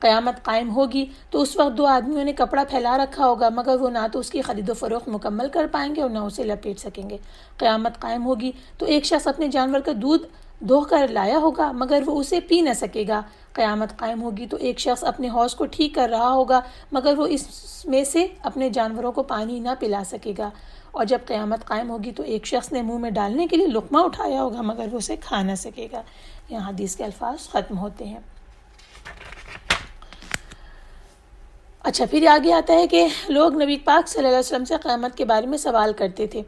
قیامت قائم ہوگی تو اس وقت دو آدمیوں نے کپڑا پھیلا رکھا ہوگا، مگر وہ نہ تو اس کی خرید و فروخت مکمل کر پائیں گے اور نہ اسے لپیٹ سکیں گے۔ قیامت قائم ہوگی تو ایک شخص اپنے جانور کا دودھ دوہ کر لایا ہوگا، مگر وہ اسے پی نہ سکے گا۔ قیامت قائم ہوگی تو ایک شخص اپنے حوض کو ٹھیک کر رہا ہوگا، مگر وہ اس میں سے اپنے جانوروں کو پانی نہ پلا سکے گا۔ اور جب قیامت قائم ہوگی تو ایک شخص نے منہ میں ڈالنے کے لیے لقمہ اٹھایا ہوگا، مگر وہ اسے کھا نہ سکے گا۔ یہاں حدیث کے الفاظ ختم ہوتے ہیں۔ اچھا، پھر آگے آتا ہے کہ لوگ نبی پاک صلی اللہ علیہ وسلم سے قیامت کے بارے میں سوال کرتے تھے،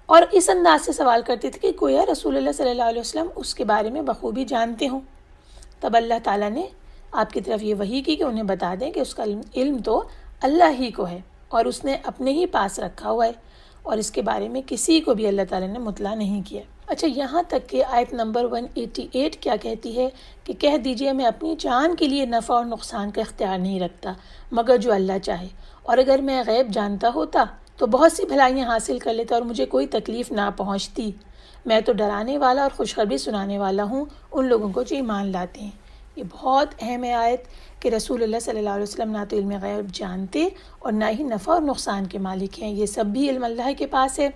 اور اس انداز سے سوال کرتے تھے کہ گویا رسول اللہ صلی اللہ علیہ وسلم اس کے بارے میں بخوبی جانتے ہوں۔ تب اللہ تعالیٰ نے آپ کی طرف یہ وحی کی کہ انہیں بتا دیں کہ اس کا علم تو اللہ ہی کو ہے اور اس نے اپنے ہی پاس رکھا ہوا ہے، اور اس کے بارے میں کسی کو بھی اللہ تعالیٰ نے مطلع نہیں کیا۔ اچھا، یہاں تک کہ آیت نمبر 188 کیا کہتی ہے کہ کہہ دیجئے میں اپنی جان کے لیے نفع اور نقصان کا اختیار نہیں رکھتا مگر جو اللہ چاہے، اور اگر میں غیب جانتا ہوتا تو بہت سی بھلائیاں حاصل کر لیتا اور مجھے کوئی تکلیف نہ پہنچتی۔ میں تو ڈرانے والا اور خوشخبری سنانے والا ہوں ان لوگوں کو جو ایمان لاتے ہیں۔ یہ بہت اہم ہے آیت کہ رسول اللہ صلی اللہ علیہ وسلم نہ تو علم غیب جانتے اور نہ ہی نفع اور نقصان کے مالک ہیں، یہ سب بھی علم اللہ کے پاس ہے۔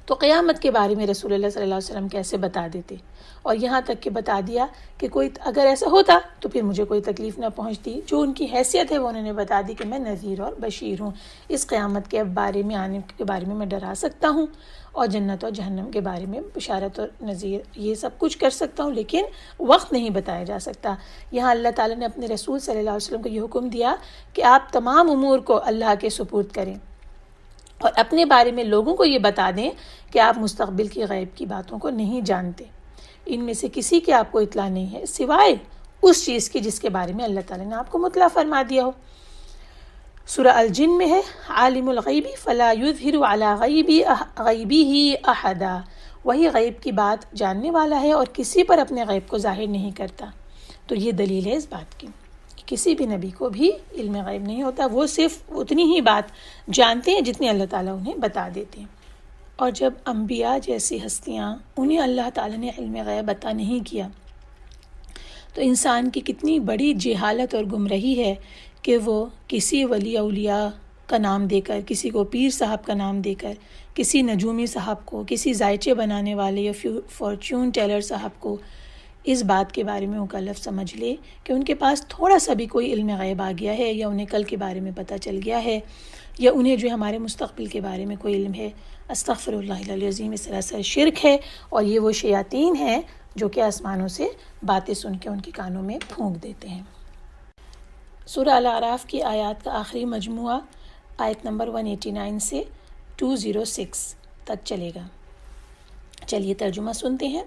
تو قیامت کے بارے میں رسول اللہ صلی اللہ علیہ وسلم کیسے بتا دیتے، اور یہاں تک کہ بتا دیا کہ کوئی اگر ایسا ہوتا تو پھر مجھے کوئی تکلیف نہ پہنچتی۔ جو ان کی حیثیت ہے وہ انہوں نے بتا دی کہ میں نذیر اور بشیر ہوں، اس قیامت کے بارے میں آنے کے بارے میں ڈرا سکتا ہوں، اور جنت اور جہنم کے بارے میں بشارت اور نذیر یہ سب کچھ کر سکتا ہوں، لیکن وقت نہیں بتایا جا سکتا۔ یہاں اللہ تعالیٰ نے اپنے رسول صلی اللہ علیہ وسلم کو یہ حکم دیا کہ آپ تمام امور کو اللہ کے سپرد کریں، اور اپنے بارے میں لوگوں کو یہ بتا دیں کہ آپ مستقبل کی غیب کی باتوں کو نہیں جانتے، ان میں سے کسی کی آپ کو اطلاع نہیں ہے سوائے اس چیز کی جس کے بارے میں اللہ تعالیٰ نے آپ کو مطلع فرما دیا ہو۔ سورہ الجن میں ہے، عالم الغیب فلا یظہر علی غیبہ احدا، وہی غیب کی بات جاننے والا ہے اور کسی پر اپنے غیب کو ظاہر نہیں کرتا۔ تو یہ دلیل ہے اس بات کی کہ کسی بھی نبی کو بھی علم غیب نہیں ہوتا، وہ صرف اتنی ہی بات جانتے ہیں جتنی اللہ تعالیٰ انہیں بتا دیتے ہیں۔ اور جب انبیاء جیسی ہستیاں انہیں اللہ تعالیٰ نے علم غیب عطا نہیں کیا تو انسان کی کتنی بڑی جہالت اور گمراہی ہے کہ وہ کسی ولی اولیاء کا نام دے کر، کسی کو پیر صاحب کا نام دے کر، کسی نجومی صاحب کو، کسی ذائچے بنانے والے یا فارچون ٹیلر صاحب کو اس بات کے بارے میں مکلف سمجھ لے کہ ان کے پاس تھوڑا سا بھی کوئی علم غیب آ گیا ہے، یا انہیں کل کے بارے میں پتہ چل گیا ہے، یا انہیں جو ہمارے مستقبل کے بارے میں کوئی علم ہے۔ استغفر اللہ العظیم، اس سراسر شرک ہے، اور یہ وہ شیاطین ہیں جو کہ آسمانوں سے باتیں سن کے ان کے کانوں میں پھونک دیتے ہیں۔ سورہ الاعراف کی آیات کا آخری مجموعہ آیت نمبر 189 سے 206 تک چلے گا۔ چلیے ترجمہ سنتے ہیں۔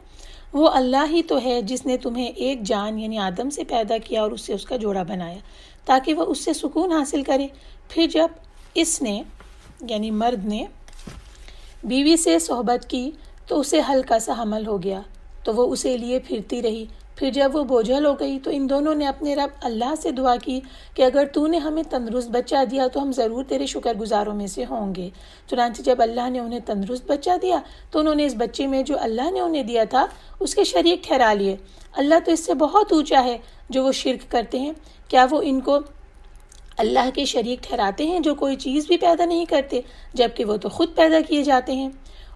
وہ اللہ ہی تو ہے جس نے تمہیں ایک جان یعنی آدم سے پیدا کیا اور اس سے اس کا جوڑا بنایا تاکہ وہ اس سے سکون حاصل کرے۔ پھر جب اس نے یعنی مرد نے بیوی سے صحبت کی تو اسے ہلکا سا حمل ہو گیا تو وہ اسے لیے پھرتی رہی۔ پھر جب وہ بوجھل ہو گئی تو ان دونوں نے اپنے رب اللہ سے دعا کی کہ اگر تو نے ہمیں تندرست بچہ دیا تو ہم ضرور تیرے شکر گزاروں میں سے ہوں گے۔ چنانچہ جب اللہ نے انہیں تندرست بچہ دیا تو انہوں نے اس بچے میں جو اللہ نے انہیں دیا تھا اس کے شریک ٹھہرا لیے۔ اللہ تو اس سے بہت اونچا ہے جو وہ شرک کرتے ہیں۔ کیا وہ ان کو اللہ کے شریک ٹھہراتے ہیں جو کوئی چیز بھی پیدا نہیں کرتے جبکہ وہ تو خود پیدا کیے جاتے ہیں؟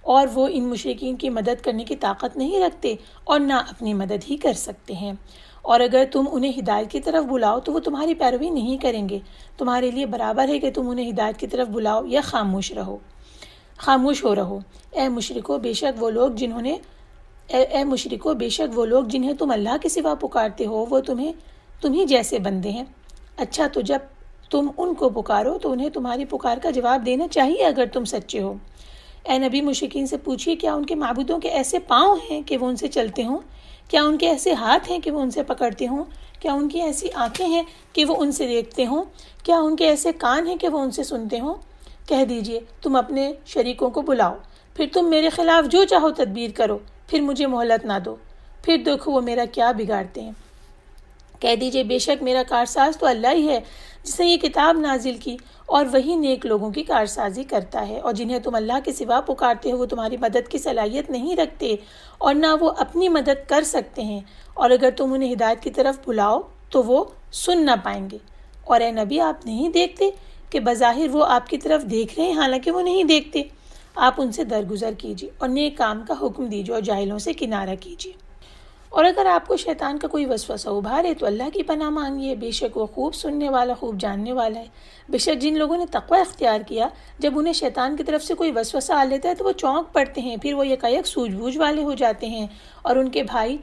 اور وہ ان مشرکین کی مدد کرنے کی طاقت نہیں رکھتے اور نہ اپنی مدد ہی کر سکتے ہیں۔ اور اگر تم انہیں ہدایت کی طرف بلاؤ تو وہ تمہاری پیروی نہیں کریں گے۔ تمہارے لیے برابر ہے کہ تم انہیں ہدایت کی طرف بلاؤ یا خاموش ہو رہو۔ اے مشرکو، بے شک وہ لوگ جنہوں نے اے مشرکو، بے شک وہ لوگ جنہیں تم اللہ کے سوا پکارتے ہو وہ تمہیں جیسے بندے ہیں۔ اچھا، تو جب تم ان کو پکارو تو انہیں تمہاری پکار کا جواب دینا چاہیے اگر تم سچے ہو۔ اے نبی، مشرکین سے پوچھیے کیا ان کے معبودوں کے ایسے پاؤں ہیں کہ وہ ان سے چلتے ہوں؟ کیا ان کے ایسے ہاتھ ہیں کہ وہ ان سے پکڑتے ہوں؟ کیا ان کی ایسی آنکھیں ہیں کہ وہ ان سے دیکھتے ہوں؟ کیا ان کے ایسے کان ہیں کہ وہ ان سے سنتے ہوں؟ کہہ دیجئے تم اپنے شریکوں کو بلاؤ، پھر تم میرے خلاف جو چاہو تدبیر کرو، پھر مجھے مہلت نہ دو، پھر دیکھو وہ میرا کیا بگاڑتے ہیں۔ کہہ دیجئے بے شک میرا کارساز تو اللہ ہی ہے جس نے یہ کتاب نازل کی، اور وہی نیک لوگوں کی کارسازی کرتا ہے۔ اور جنہیں تم اللہ کے سوا پکارتے ہو وہ تمہاری مدد کی صلاحیت نہیں رکھتے اور نہ وہ اپنی مدد کر سکتے ہیں، اور اگر تم انہیں ہدایت کی طرف بلاؤ تو وہ سن نہ پائیں گے۔ اور اے نبی، آپ نہیں دیکھتے کہ بظاہر وہ آپ کی طرف دیکھ رہے ہیں حالانکہ وہ نہیں دیکھتے؟ آپ ان سے درگزر کیجیے اور نیک کام کا حکم دیجیے اور جاہلوں سے کنارہ کیجیے۔ اور اگر آپ کو شیطان کا کوئی وسوسہ ابھارے تو اللہ کی پناہ مانگیے، بے شک وہ خوب سننے والا، خوب جاننے والا ہے۔ بے شک جن لوگوں نے تقوی اختیار کیا، جب انہیں شیطان کی طرف سے کوئی وسوسہ آ لیتا ہے تو وہ چونک پڑتے ہیں، پھر وہ یکایک سوجھ بوجھ والے ہو جاتے ہیں، اور ان کے بھائی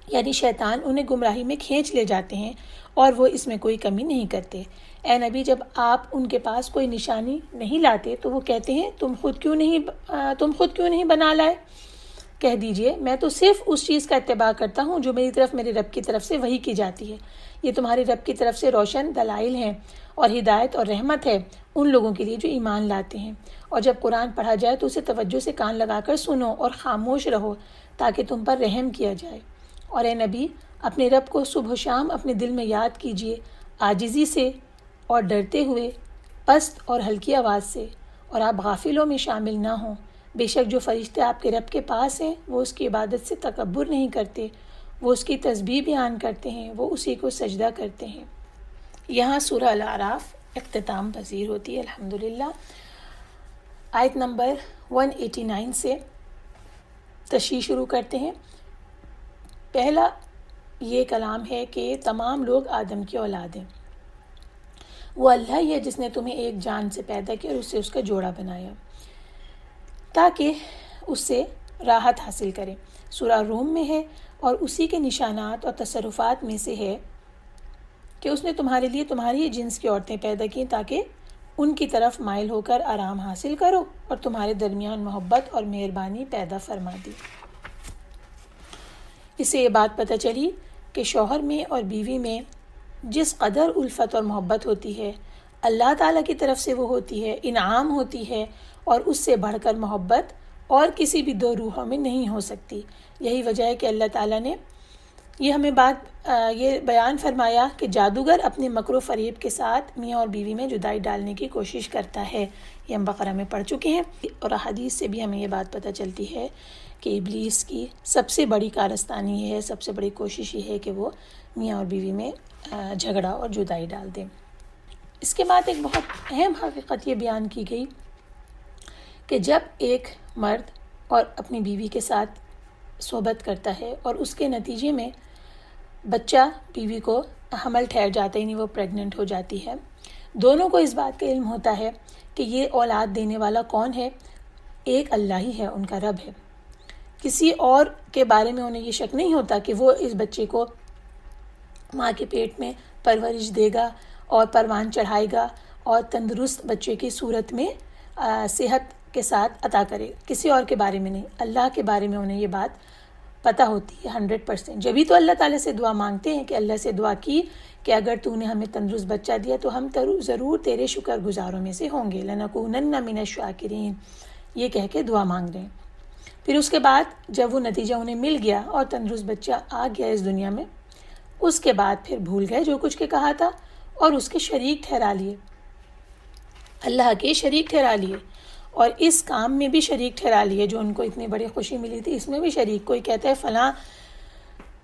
یعنی شیطان انہیں گمراہی میں کھینچ لے جاتے ہیں، اور وہ اس میں کوئی کمی نہیں کرتے۔ اے نبی، جب آپ ان کے پاس کوئی نشانی نہیں لاتے تو وہ کہتے ہیں تم خود کیوں نہیں بنا لائے؟ کہہ دیجئے میں تو صرف اس چیز کا اتباع کرتا ہوں جو میری طرف میرے رب کی طرف سے وحی کی جاتی ہے۔ یہ تمہارے رب کی طرف سے روشن دلائل ہیں اور ہدایت اور رحمت ہے ان لوگوں کے لیے جو ایمان لاتے ہیں۔ اور جب قرآن پڑھا جائے تو اسے توجہ سے کان لگا کر سنو اور خاموش رہو تاکہ تم پر رحم کیا جائے۔ اور اے نبی، اپنے رب کو صبح و شام اپنے دل میں یاد کیجئے، عاجزی سے اور ڈرتے ہوئے، پست اور ہلکی آواز سے، اور آپ غافلوں میں شامل نہ ہوں۔ بے شک جو فرشتے آپ کے رب کے پاس ہیں وہ اس کی عبادت سے تکبر نہیں کرتے، وہ اس کی تسبیح بیان کرتے ہیں، وہ اسی کو سجدہ کرتے ہیں۔ یہاں سورہ الاعراف اختتام پذیر ہوتی ہے الحمدللہ۔ آیت نمبر 189 سے تشریح شروع کرتے ہیں۔ پہلا یہ کلام ہے کہ تمام لوگ آدم کی اولاد ہیں۔ وہ اللہ ہی ہے جس نے تمہیں ایک جان سے پیدا کیا اور اس سے اس کا جوڑا بنایا تاکہ اس سے راحت حاصل کریں۔ سورہ روم میں ہے، اور اسی کے نشانات اور تصرفات میں سے ہے کہ اس نے تمہارے لیے تمہاری جنس کی عورتیں پیدا کی تاکہ ان کی طرف مائل ہو کر آرام حاصل کرو، اور تمہارے درمیان محبت اور مہربانی پیدا فرما دی۔ اس سے یہ بات پتہ چلی کہ شوہر میں اور بیوی میں جس قدر الفت اور محبت ہوتی ہے اللہ تعالیٰ کی طرف سے وہ ہوتی ہے، انعام ہوتی ہے، اور اس سے بڑھ کر محبت اور کسی بھی دو روحوں میں نہیں ہو سکتی۔ یہی وجہ ہے کہ اللہ تعالیٰ نے یہ ہمیں یہ بیان فرمایا کہ جادوگر اپنے مکر و فریب کے ساتھ میاں اور بیوی میں جدائی ڈالنے کی کوشش کرتا ہے۔ یہ ہم بقرہ میں پڑھ چکے ہیں، اور احادیث سے بھی ہمیں یہ بات پتہ چلتی ہے کہ ابلیس کی سب سے بڑی کارستانی یہ ہے، سب سے بڑی کوشش یہ ہے کہ وہ میاں اور بیوی میں جھگڑا اور جدائی ڈال دیں۔ اس کے بعد ایک بہت اہم حقیقت یہ بیان کی گئی کہ جب ایک مرد اور اپنی بیوی کے ساتھ صحبت کرتا ہے اور اس کے نتیجے میں بچہ بیوی کو حمل ٹھہر جاتا ہے، یعنی وہ پریگننٹ ہو جاتی ہے، دونوں کو اس بات کا علم ہوتا ہے کہ یہ اولاد دینے والا کون ہے، ایک اللہ ہی ہے، ان کا رب ہے۔ کسی اور کے بارے میں انہیں یہ شک نہیں ہوتا کہ وہ اس بچے کو ماں کے پیٹ میں پرورش دے گا اور پروان چڑھائے گا اور تندرست بچے کی صورت میں صحت کے ساتھ عطا کرے گا، کسی اور کے بارے میں نہیں۔ اللہ کے بارے میں انہیں یہ بات پتہ ہوتی ہے 100%۔ جبھی تو اللہ تعالیٰ سے دعا مانگتے ہیں کہ اللہ سے دعا کی کہ اگر تو نے ہمیں تندرست بچہ دیا تو ہم ضرور تیرے شکر گزاروں میں سے ہوں گے، لَنَكُونَنَّ مِنَ الشَّاكِرِينَ، یہ کہہ کے دعا مانگ رہے ہیں۔ پھر اس کے بعد جب وہ نتیجہ انہیں مل گیا اور تندرست بچہ آ گیا اس دنیا میں، اس کے بعد پھر بھول گئے جو کچھ کے کہا تھا اور اس کے شریک ٹھہرا لیے، اللہ کے شریک ٹھہرا لیے، اور اس کام میں بھی شریک ٹھہرا لیے جو ان کو اتنی بڑی خوشی ملی تھی، اس میں بھی شریک۔ کوئی کہتا ہے فلاں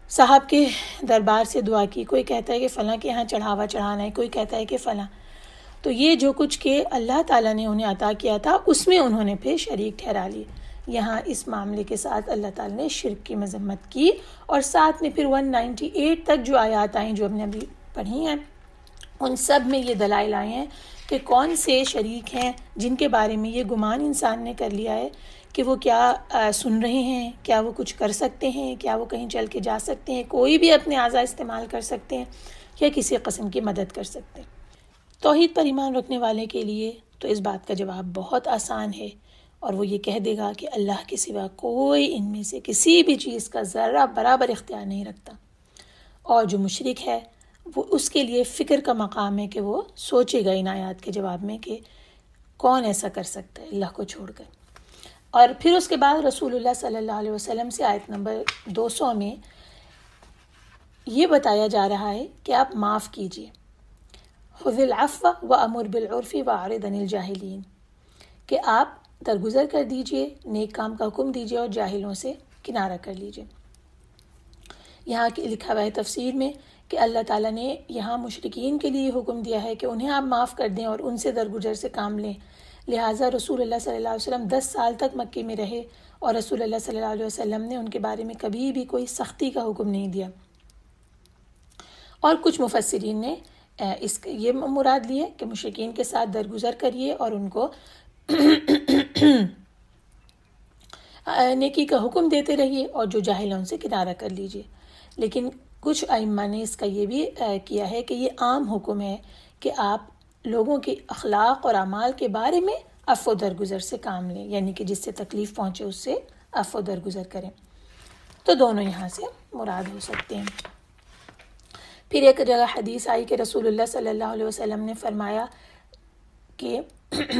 صاحب کے دربار سے دعا کی، کوئی کہتا ہے کہ فلاں کے یہاں چڑھاوا چڑھانا ہے، کوئی کہتا ہے کہ فلاں۔ تو یہ جو کچھ کہ اللہ تعالیٰ نے انہیں عطا کیا تھا اس میں انہوں نے پھر شریک ٹھہرا لیے۔ یہاں اس معاملے کے ساتھ اللہ تعالیٰ نے شرک کی مذمت کی، اور ساتھ میں پھر 198 تک جو آیات آئیں جو ہم نے ابھی پڑھی ہیں ان سب میں یہ دلائل آئے ہیں کہ کون سے شریک ہیں جن کے بارے میں یہ گمان انسان نے کر لیا ہے کہ وہ کیا سن رہے ہیں، کیا وہ کچھ کر سکتے ہیں، کیا وہ کہیں چل کے جا سکتے ہیں، کوئی بھی اپنے اعضاء استعمال کر سکتے ہیں یا کسی قسم کی مدد کر سکتے ہیں۔ توحید پر ایمان رکھنے والے کے لیے تو اس بات کا جواب بہت آسان ہے، اور وہ یہ کہہ دے گا کہ اللہ کے سوا کوئی ان میں سے کسی بھی چیز کا ذرہ برابر اختیار نہیں رکھتا۔ اور جو مشرک ہے وہ اس کے لیے فکر کا مقام ہے کہ وہ سوچے گا ان آیات کے جواب میں کہ کون ایسا کر سکتا ہے اللہ کو چھوڑ کر۔ اور پھر اس کے بعد رسول اللہ صلی اللہ علیہ وسلم سے آیت نمبر 200 میں یہ بتایا جا رہا ہے کہ آپ معاف کیجیے، خذ العفو وامر بالعرف واعرض عن الجاہلین، کہ آپ درگزر کر دیجئے، نیک کام کا حکم دیجئے اور جاہلوں سے کنارہ کر لیجئے۔ یہاں لکھا ہوا ہے تفسیر میں کہ اللہ تعالیٰ نے یہاں مشرکین کے لیے حکم دیا ہے کہ انہیں آپ معاف کر دیں اور ان سے درگزر سے کام لیں، لہٰذا رسول اللہ صلی اللہ علیہ وسلم 10 سال تک مکے میں رہے اور رسول اللہ صلی اللہ علیہ وسلم نے ان کے بارے میں کبھی بھی کوئی سختی کا حکم نہیں دیا۔ اور کچھ مفسرین نے یہ مراد لی ہے کہ مشرکین کے ساتھ درگزر کریے اور ان کو نیکی کا حکم دیتے رہیے اور جو جاہل ہیں ان سے کنارہ کر لیجیے۔ لیکن کچھ ائمہ نے اس کا یہ بھی کیا ہے کہ یہ عام حکم ہے کہ آپ لوگوں کے اخلاق اور اعمال کے بارے میں عفو درگزر سے کام لیں، یعنی کہ جس سے تکلیف پہنچے اس سے عفو درگزر کریں۔ تو دونوں یہاں سے مراد ہو سکتے ہیں۔ پھر ایک جگہ حدیث آئی کہ رسول اللہ صلی اللہ علیہ وسلم نے فرمایا کہ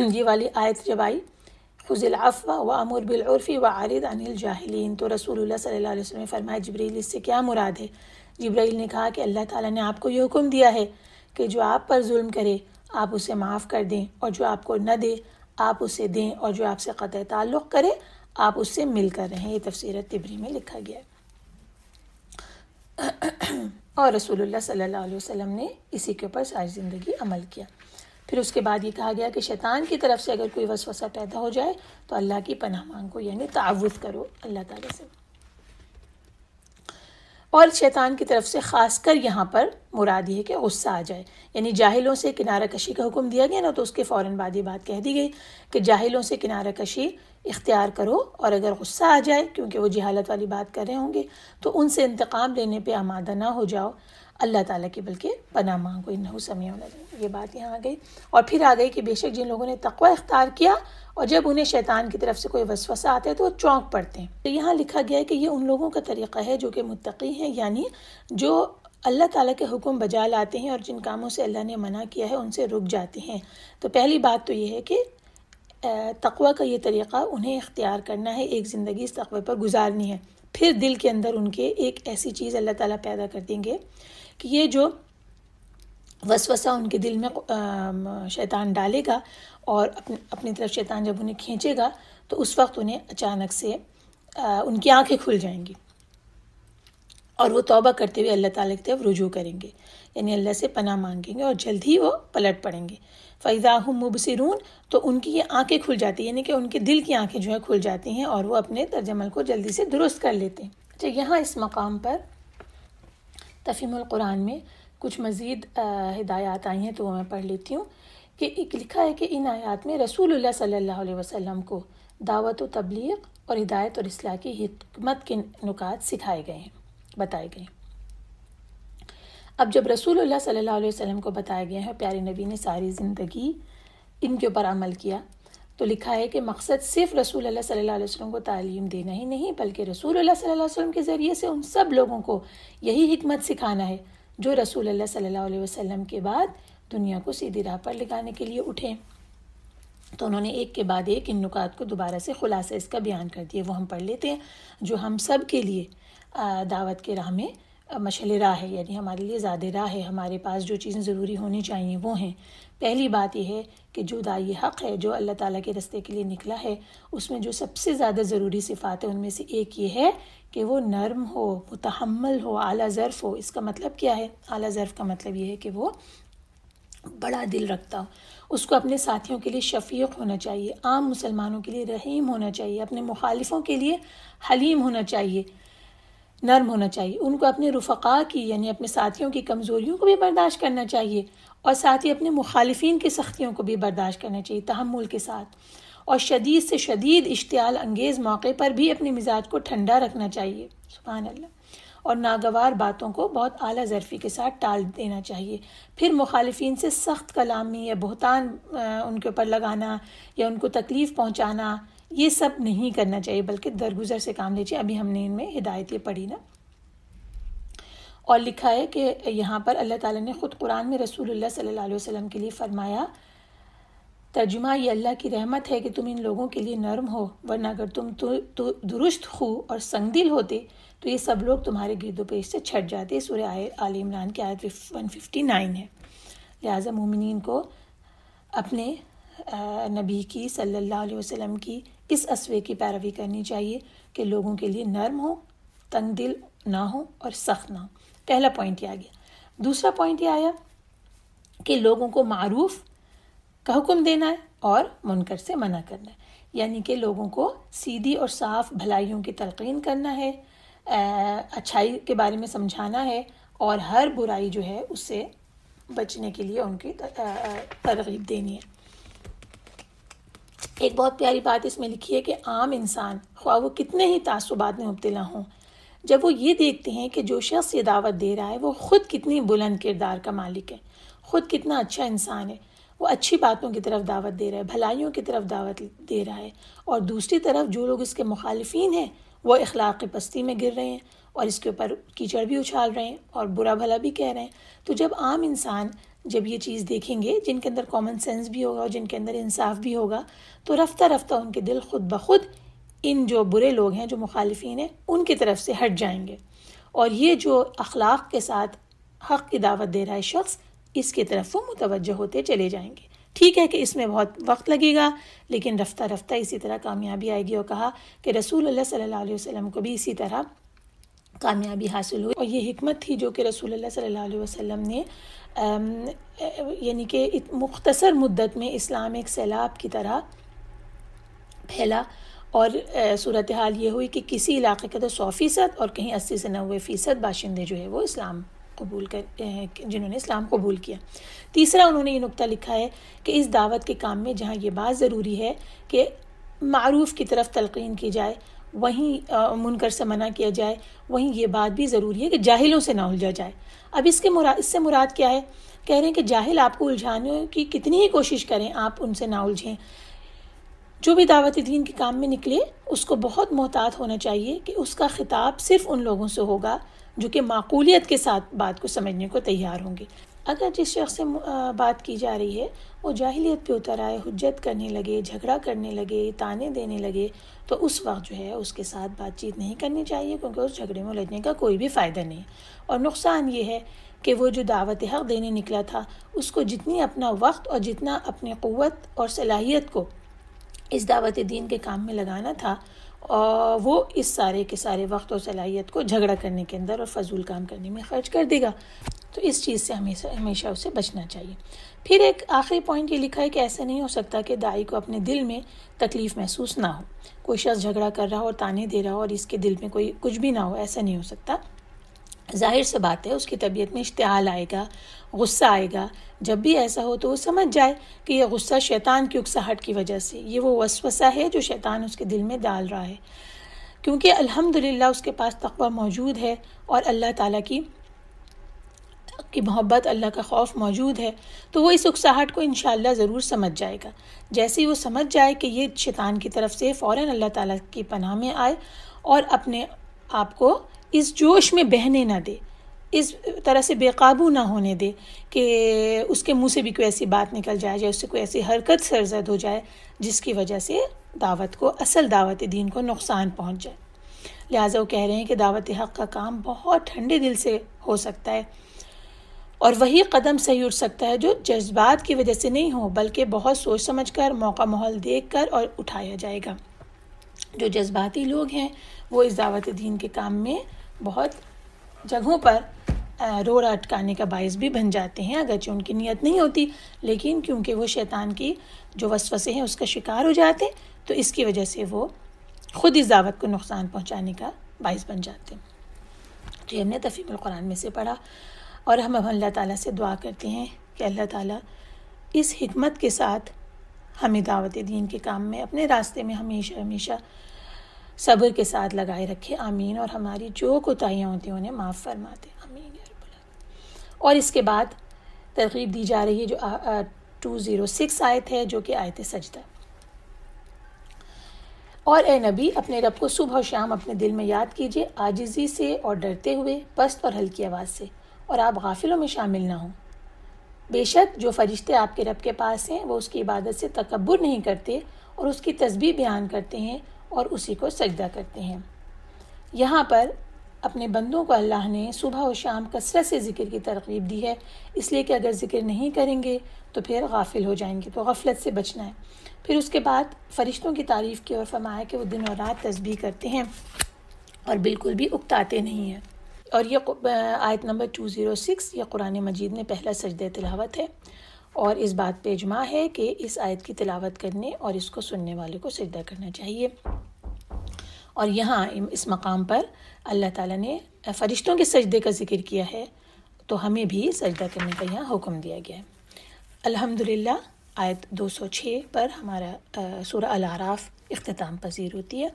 یہ والی آیت جب آئی خذ العفو وامر بالعرف واعرض عن الجاہلین، تو رسول اللہ صلی اللہ علیہ وسلم نے فرمایا جبرائیل اس سے کیا مراد ہے؟ جبرائیل نے کہا کہ اللہ تعالیٰ نے آپ کو یہ حکم دیا ہے کہ جو آپ پر ظلم کرے آپ اسے معاف کر دیں، اور جو آپ کو نہ دے آپ اسے دیں، اور جو آپ سے قطع تعلق کرے آپ اس سے مل کر رہیں۔ یہ تفسیر طبری میں لکھا گیا ہے۔ اور رسول اللہ صلی اللہ علیہ وسلم نے اسی کے اوپر ساری زندگی عمل کیا۔ پھر اس کے بعد یہ کہا گیا کہ شیطان کی طرف سے اگر کوئی وسوسہ پیدا ہو جائے تو اللہ کی پناہ مانگو، یعنی تعوذ کرو اللہ تعالیٰ سے۔ اور شیطان کی طرف سے خاص کر یہاں پر مراد یہ ہے کہ غصہ آ جائے، یعنی جاہلوں سے کنارہ کشی کا حکم دیا گیا نا، تو اس کے فوراً بعد یہ بات کہہ دی گئی کہ جاہلوں سے کنارہ کشی اختیار کرو، اور اگر غصہ آ جائے کیونکہ وہ جہالت والی بات کر رہے ہوں گے تو ان سے انتقام لینے پہ آمادہ نہ ہو جاؤ اللہ تعالیٰ کی، بلکہ پناہ مانگو، انہ سمیع علیم۔ یہ بات یہاں آ گئی، اور پھر آ گئی کہ بے شک جن لوگوں نے تقوی اختیار کیا اور جب انہیں شیطان کی طرف سے کوئی وسوسہ آتا ہے تو وہ چونک پڑتے ہیں۔ تو یہاں لکھا گیا ہے کہ یہ ان لوگوں کا طریقہ ہے جو کہ متقی ہیں، یعنی جو اللہ تعالیٰ کے حکم بجا لاتے ہیں اور جن کاموں سے اللہ نے منع کیا ہے ان سے رک جاتے ہیں۔ تو پہلی بات تو یہ ہے کہ تقوی کا یہ طریقہ انہیں اختیار کرنا ہے، ایک زندگی اس تقوی پر گزارنی ہے۔ پھر دل کے اندر ان کے ایک ایسی چیز اللہ تعالیٰ پیدا کر دیں گے کہ یہ جو وسوسہ ان کے دل میں شیطان ڈالے گا اور اپنی طرف شیطان جب انہیں کھینچے گا تو اس وقت انہیں اچانک سے ان کی آنکھیں کھل جائیں گی اور وہ توبہ کرتے ہوئے اللہ تعالیٰ کی طرف رجوع کریں گے، یعنی اللہ سے پناہ مانگیں گے اور جلد ہی وہ پلٹ پڑیں گے۔ فَإِذَا هُمْ مُبْصِرُونَ، تو ان کی یہ آنکھیں کھل جاتی ہیں، یعنی کہ ان کے دل کی آنکھیں جو ہیں کھل جاتی ہیں اور وہ اپنے طرز عمل کو جلدی سے درست کر لیتے ہیں۔ اچھا، یہاں اس مقام پر تفہیم القرآن میں کچھ مزید ہدایات آئی ہیں تو وہ میں پڑھ لیتی ہوں کہ ایک لکھا ہے کہ ان آیات میں رسول اللہ صلی اللہ علیہ وسلم کو دعوت و تبلیغ اور ہدایت اور اصلاح کی حکمت کے نکات سکھائے گئے ہیں، بتائے گئے ہیں۔ اب جب رسول اللہ صلی اللہ علیہ وسلم کو بتایا گیا ہے، پیارے نبی نے ساری زندگی ان کے اوپر عمل کیا، تو لکھا ہے کہ مقصد صرف رسول اللہ صلی اللہ علیہ وسلم کو تعلیم دینا ہی نہیں، بلکہ رسول اللہ صلی اللہ علیہ وسلم کے ذریعے سے ان سب لوگوں کو یہی حکمت سکھانا ہے جو رسول اللہ صلی اللہ علیہ وسلم کے بعد دنیا کو سیدھی راہ پر لگانے کے لیے اٹھے۔ تو انہوں نے ایک کے بعد ایک ان نکات کو دوبارہ سے خلاصہ اس کا بیان کر دیا، وہ ہم پڑھ لیتے ہیں جو ہم سب کے لیے دعوت کے راہ میں مشعل راہ ہے، یعنی ہمارے لیے زیادہ راہ ہے، ہمارے پاس جو چیزیں ضروری ہونی چاہیے وہ ہیں۔ پہلی بات یہ ہے کہ جو داعی حق ہے، جو اللہ تعالیٰ کے راستے کے لیے نکلا ہے، اس میں جو سب سے زیادہ ضروری صفات ہے ان میں سے ایک یہ ہے کہ وہ نرم ہو، متحمل ہو، اعلیٰ ظرف ہو۔ اس کا مطلب کیا ہے؟ اعلیٰ ظرف کا مطلب یہ ہے کہ وہ بڑا دل رکھتا ہو، اس کو اپنے ساتھیوں کے لیے شفیق ہونا چاہیے، عام مسلمانوں کے لیے رحیم ہونا چاہیے، اپنے مخالفوں کے لیے حلیم ہونا چاہیے، نرم ہونا چاہیے، ان کو اپنے رفقا کی یعنی اپنے ساتھیوں کی کمزوریوں کو بھی برداشت کرنا چاہیے، اور ساتھ ہی اپنے مخالفین کی سختیوں کو بھی برداشت کرنا چاہیے تحمل کے ساتھ، اور شدید سے شدید اشتعال انگیز موقع پر بھی اپنے مزاج کو ٹھنڈا رکھنا چاہیے، سبحان اللہ، اور ناگوار باتوں کو بہت اعلیٰ ظرفی کے ساتھ ٹال دینا چاہیے۔ پھر مخالفین سے سخت کلامی یا بہتان ان کے اوپر لگانا یا ان کو تکلیف پہنچانا، یہ سب نہیں کرنا چاہیے، بلکہ درگزر سے کام لیجیے۔ ابھی ہم نے ان میں ہدایتیں پڑھی نا، اور لکھا ہے کہ یہاں پر اللہ تعالیٰ نے خود قرآن میں رسول اللہ صلی اللہ علیہ وسلم کے لیے فرمایا، ترجمہ یہ اللہ کی رحمت ہے کہ تم ان لوگوں کے لیے نرم ہو، ورنہ اگر تم تو درست خو اور سنگ دل ہوتے تو یہ سب لوگ تمہارے گرد و پیش سے چھٹ جاتے۔ سورہ آل عمران کی آیت 159 ہے۔ لہٰذا مومنین کو اپنے نبی کی صلی اللہ علیہ وسلم کی اس اسوے کی پیروی کرنی چاہیے کہ لوگوں کے لیے نرم ہو، تنگ دل نہ ہو اور سخت نہ ہو۔ پہلا پوائنٹ یہ آ گیا۔ دوسرا پوائنٹ یہ آیا کہ لوگوں کو معروف کا حکم دینا ہے اور منکر سے منع کرنا ہے، یعنی کہ لوگوں کو سیدھی اور صاف بھلائیوں کی تلقین کرنا ہے، اچھائی کے بارے میں سمجھانا ہے، اور ہر برائی جو ہے اس سے بچنے کے لیے ان کی ترغیب دینی ہے۔ ایک بہت پیاری بات اس میں لکھی ہے کہ عام انسان خواہ وہ کتنے ہی تعصبات میں مبتلا ہوں، جب وہ یہ دیکھتے ہیں کہ جو شخص یہ دعوت دے رہا ہے وہ خود کتنی بلند کردار کا مالک ہے، خود کتنا اچھا انسان ہے، وہ اچھی باتوں کی طرف دعوت دے رہا ہے، بھلائیوں کی طرف دعوت دے رہا ہے، اور دوسری طرف جو لوگ اس کے مخالفین ہیں وہ اخلاق کی پستی میں گر رہے ہیں اور اس کے اوپر کیچڑ بھی اچھال رہے ہیں اور برا بھلا بھی کہہ رہے ہیں، تو جب عام انسان جب یہ چیز دیکھیں گے، جن کے اندر کامن سینس بھی ہوگا اور جن کے اندر انصاف بھی ہوگا، تو رفتہ رفتہ ان کے دل خود بخود ان جو برے لوگ ہیں، جو مخالفین ہیں، ان کی طرف سے ہٹ جائیں گے، اور یہ جو اخلاق کے ساتھ حق کی دعوت دے رہا ہے شخص، اس کی طرف وہ متوجہ ہوتے چلے جائیں گے۔ ٹھیک ہے کہ اس میں بہت وقت لگے گا، لیکن رفتہ رفتہ اسی طرح کامیابی آئے گی، اور کہا کہ رسول اللہ صلی اللہ علیہ وسلم کو بھی اسی طرح کامیابی حاصل ہوئی، اور یہ حکمت تھی جو کہ رسول اللہ صلی اللہ علیہ وسلم نے یعنی کہ مختصر مدت میں اسلام ایک سیلاب کی طرح پھیلا، اور صورتحال یہ ہوئی کہ کسی علاقے کا تو 100% اور کہیں 80 سے 90% باشندے جو ہے وہ اسلام قبول جنہوں نے اسلام قبول کیا۔ تیسرا انہوں نے یہ نقطہ لکھا ہے کہ اس دعوت کے کام میں جہاں یہ بات ضروری ہے کہ معروف کی طرف تلقین کی جائے، وہیں منکر سے منع کیا جائے، وہیں یہ بات بھی ضروری ہے کہ جاہلوں سے نہ الجھا جائے۔ اب اس سے مراد کیا ہے؟ کہہ رہے ہیں کہ جاہل آپ کو الجھانے کی کتنی ہی کوشش کریں، آپ ان سے نہ الجھیں۔ جو بھی دعوت دین کے کام میں نکلے اس کو بہت محتاط ہونا چاہیے کہ اس کا خطاب صرف ان لوگوں سے ہوگا جو کہ معقولیت کے ساتھ بات کو سمجھنے کو تیار ہوں گے۔ اگر جس شخص سے بات کی جا رہی ہے وہ جاہلیت پہ اتر آئے، حجت کرنے لگے، جھگڑا کرنے لگے، تانے دینے لگے، تو اس وقت جو ہے اس کے ساتھ بات چیت نہیں کرنی چاہیے، کیونکہ اس جھگڑے میں الجھنے کا کوئی بھی فائدہ نہیں ہے۔ اور نقصان یہ ہے کہ وہ جو دعوت حق دینے نکلا تھا اس کو جتنی اپنا وقت اور جتنا اپنی قوت اور صلاحیت کو اس دعوت دین کے کام میں لگانا تھا، اور وہ اس سارے کے سارے وقت اور صلاحیت کو جھگڑا کرنے کے اندر اور فضول کام کرنے میں خرچ کر دے گا، تو اس چیز سے ہمیشہ اسے بچنا چاہیے۔ پھر ایک آخری پوائنٹ یہ لکھا ہے کہ ایسا نہیں ہو سکتا کہ داعی کو اپنے دل میں تکلیف محسوس نہ ہو، کوئی شخص جھگڑا کر رہا ہو اور تانے دے رہا ہو اور اس کے دل میں کوئی کچھ بھی نہ ہو، ایسا نہیں ہو سکتا۔ ظاہر سے بات ہے اس کی طبیعت میں اشتعال آئے گا، غصہ آئے گا، جب بھی ایسا ہو تو وہ سمجھ جائے کہ یہ غصہ شیطان کی اکساہٹ کی وجہ سے، یہ وہ وسوسہ ہے جو شیطان اس کے دل میں ڈال رہا ہے، کیونکہ الحمدللہ اس کے پاس تقویٰ موجود ہے اور اللہ تعالیٰ کی محبت، اللہ کا خوف موجود ہے، تو وہ اس اکساہٹ کو انشاءاللہ ضرور سمجھ جائے گا۔ جیسے ہی وہ سمجھ جائے کہ یہ شیطان کی طرف سے، فوراً اللہ تعالیٰ کی پناہ میں آئے اور اپنے آپ کو اس جوش میں بہنے نہ دے، اس طرح سے بے قابو نہ ہونے دے کہ اس کے منہ سے بھی کوئی ایسی بات نکل جائے یا اس سے کوئی ایسی حرکت سرزد ہو جائے جس کی وجہ سے دعوت کو، اصل دعوت دین کو نقصان پہنچ جائے۔ لہٰذا وہ کہہ رہے ہیں کہ دعوت حق کا کام بہت ٹھنڈے دل سے ہو سکتا ہے، اور وہی قدم صحیح اٹھ سکتا ہے جو جذبات کی وجہ سے نہیں ہو، بلکہ بہت سوچ سمجھ کر، موقع ماحول دیکھ کر اور اٹھایا جائے گا۔ جو جذباتی لوگ ہیں وہ اس دعوت دین کے کام میں بہت جگہوں پر روڑا اٹکانے کا باعث بھی بن جاتے ہیں، اگرچہ ان کی نیت نہیں ہوتی، لیکن کیونکہ وہ شیطان کی جو وسوسے ہیں اس کا شکار ہو جاتے، تو اس کی وجہ سے وہ خود اس دعوت کو نقصان پہنچانے کا باعث بن جاتے ہیں۔ جو ہم نے تفہیم القرآن میں سے پڑھا، اور ہم اب اللہ تعالیٰ سے دعا کرتے ہیں کہ اللہ تعالیٰ اس حکمت کے ساتھ ہمیں دعوت دین کے کام میں اپنے راستے میں ہمیشہ ہمیشہ صبر کے ساتھ لگائے رکھے، آمین، اور ہماری جو کوتاہیاں ہوتی ہیں انہیں معاف فرماتے، آمین یا رب العالمین۔ اور اس کے بعد ترغیب دی جا رہی ہے جو 206 آیت ہے، جو کہ آیت سجدہ۔ اور اے نبی، اپنے رب کو صبح و شام اپنے دل میں یاد کیجیے، عاجزی سے اور ڈرتے ہوئے، پست اور ہلکی آواز سے، اور آپ غافلوں میں شامل نہ ہوں۔ بے شک جو فرشتے آپ کے رب کے پاس ہیں وہ اس کی عبادت سے تکبر نہیں کرتے اور اس کی تسبیح بیان کرتے ہیں اور اسی کو سجدہ کرتے ہیں۔ یہاں پر اپنے بندوں کو اللہ نے صبح و شام کثرت سے ذکر کی ترغیب دی ہے، اس لیے کہ اگر ذکر نہیں کریں گے تو پھر غافل ہو جائیں گے، تو غفلت سے بچنا ہے۔ پھر اس کے بعد فرشتوں کی تعریف کی اور فرمایا کہ وہ دن اور رات تسبیح کرتے ہیں اور بالکل بھی اکتاتے نہیں ہیں۔ اور یہ آیت نمبر 206 یہ قرآن مجید میں پہلا سجدہ تلاوت ہے، اور اس بات پہ اجماع ہے کہ اس آیت کی تلاوت کرنے اور اس کو سننے والے کو سجدہ کرنا چاہیے۔ اور یہاں اس مقام پر اللہ تعالیٰ نے فرشتوں کے سجدے کا ذکر کیا ہے، تو ہمیں بھی سجدہ کرنے کا یہاں حکم دیا گیا ہے۔ الحمدللہ آیت 206 پر ہمارا سورہ الاعراف اختتام پذیر ہوتی ہے۔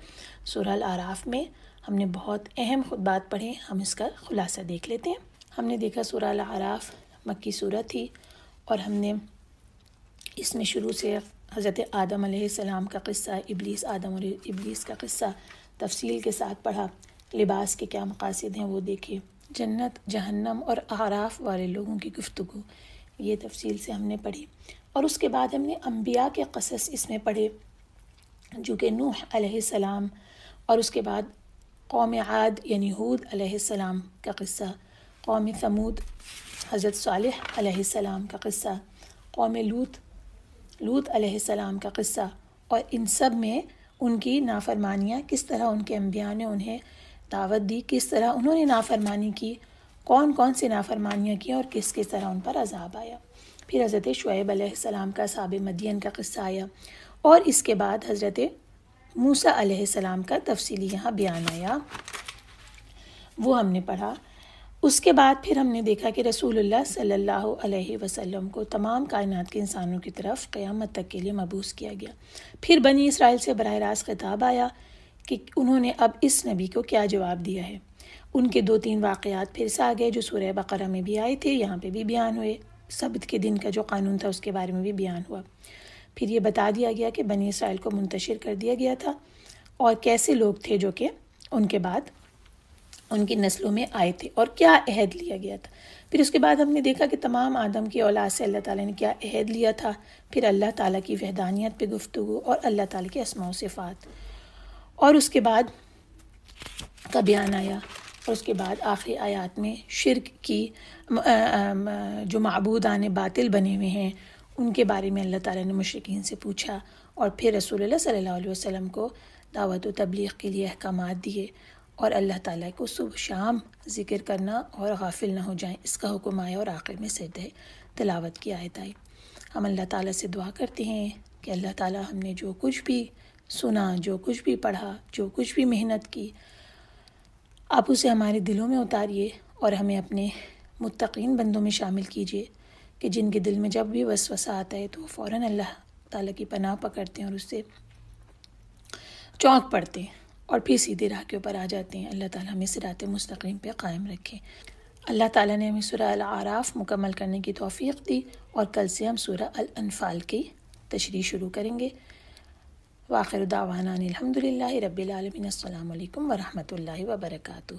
سورہ الاعراف میں ہم نے بہت اہم خطبات پڑھے، ہم اس کا خلاصہ دیکھ لیتے ہیں۔ ہم نے دیکھا سورہ الاعراف مکی سورہ تھی، اور ہم نے اس میں شروع سے حضرت آدم علیہ السلام کا قصہ، آدم اور ابلیس کا قصہ تفصیل کے ساتھ پڑھا، لباس کے کیا مقاصد ہیں وہ دیکھے، جنت، جہنم اور اعراف والے لوگوں کی گفتگو یہ تفصیل سے ہم نے پڑھی، اور اس کے بعد ہم نے انبیاء کے قصص اس میں پڑھے، جو کہ نوح علیہ السلام، اور اس کے بعد قوم عاد یعنی ہود علیہ السلام کا قصہ، قوم ثمود حضرت صالح علیہ السلام کا قصہ، قوم لوط علیہ السلام کا قصہ، اور ان سب میں ان کی نافرمانیاں، کس طرح ان کے انبیاء نے انہیں دعوت دی، کس طرح انہوں نے نافرمانی کی، کون کون سی نافرمانیاں کی اور کس طرح ان پر عذاب آیا۔ پھر حضرت شعیب علیہ السلام کا اصحاب مدین کا قصہ آیا، اور اس کے بعد حضرت موسیٰ علیہ السلام کا تفصیلی یہاں بیان آیا، وہ ہم نے پڑھا۔ اس کے بعد پھر ہم نے دیکھا کہ رسول اللہ صلی اللہ علیہ وسلم کو تمام کائنات کے انسانوں کی طرف قیامت تک کے لیے مبعوث کیا گیا۔ پھر بنی اسرائیل سے براہ راست خطاب آیا کہ انہوں نے اب اس نبی کو کیا جواب دیا ہے۔ ان کے 2-3 واقعات پھر سے آ گئے جو سورہ بقرہ میں بھی آئے تھے، یہاں پہ بھی بیان ہوئے، سبت کے دن کا جو قانون تھا اس کے بارے میں بھی بیان ہوا۔ پھر یہ بتا دیا گیا کہ بنی اسرائیل کو منتشر کر دیا گیا تھا، اور کیسے لوگ تھے جو کہ ان کے بعد ان کی نسلوں میں آئے تھے، اور کیا عہد لیا گیا تھا۔ پھر اس کے بعد ہم نے دیکھا کہ تمام آدم کی اولاد سے اللہ تعالیٰ نے کیا عہد لیا تھا، پھر اللہ تعالیٰ کی وحدانیت پہ گفتگو اور اللہ تعالیٰ کے اسماء و صفات، اور اس کے بعد کا بیان آیا، اور اس کے بعد آخری آیات میں شرک کی جو معبودان باطل بنے ہوئے ہیں ان کے بارے میں اللہ تعالیٰ نے مشرکین سے پوچھا، اور پھر رسول اللہ صلی اللہ علیہ وسلم کو دعوت و تبلیغ کے لیے احکامات دیے، اور اللہ تعالیٰ کو صبح شام ذکر کرنا اور غافل نہ ہو جائیں اس کا حکم آیا، اور آخر میں سجدہ تلاوت کی آیت آئی۔ ہم اللہ تعالیٰ سے دعا کرتے ہیں کہ اللہ تعالیٰ ہم نے جو کچھ بھی سنا، جو کچھ بھی پڑھا، جو کچھ بھی محنت کی، آپ اسے ہمارے دلوں میں اتاریے اور ہمیں اپنے متقین بندوں میں شامل کیجیے، کہ جن کے دل میں جب بھی وسوسہ آتا ہے تو فوراً اللہ تعالیٰ کی پناہ پکڑتے ہیں اور اس سے چونک پڑتے ہیں اور پھر سیدھے راہ کے اوپر آ جاتے ہیں۔ اللہ تعالیٰ ہمیں صراط مستقیم پہ قائم رکھے۔ اللہ تعالیٰ نے ہمیں سورہ الاعراف مکمل کرنے کی توفیق دی، اور کل سے ہم سورہ الانفال کی تشریح شروع کریں گے۔ وآخر دعوانا الحمدللہ رب العالمین۔ السلام علیکم ورحمۃ اللہ وبرکاتہ۔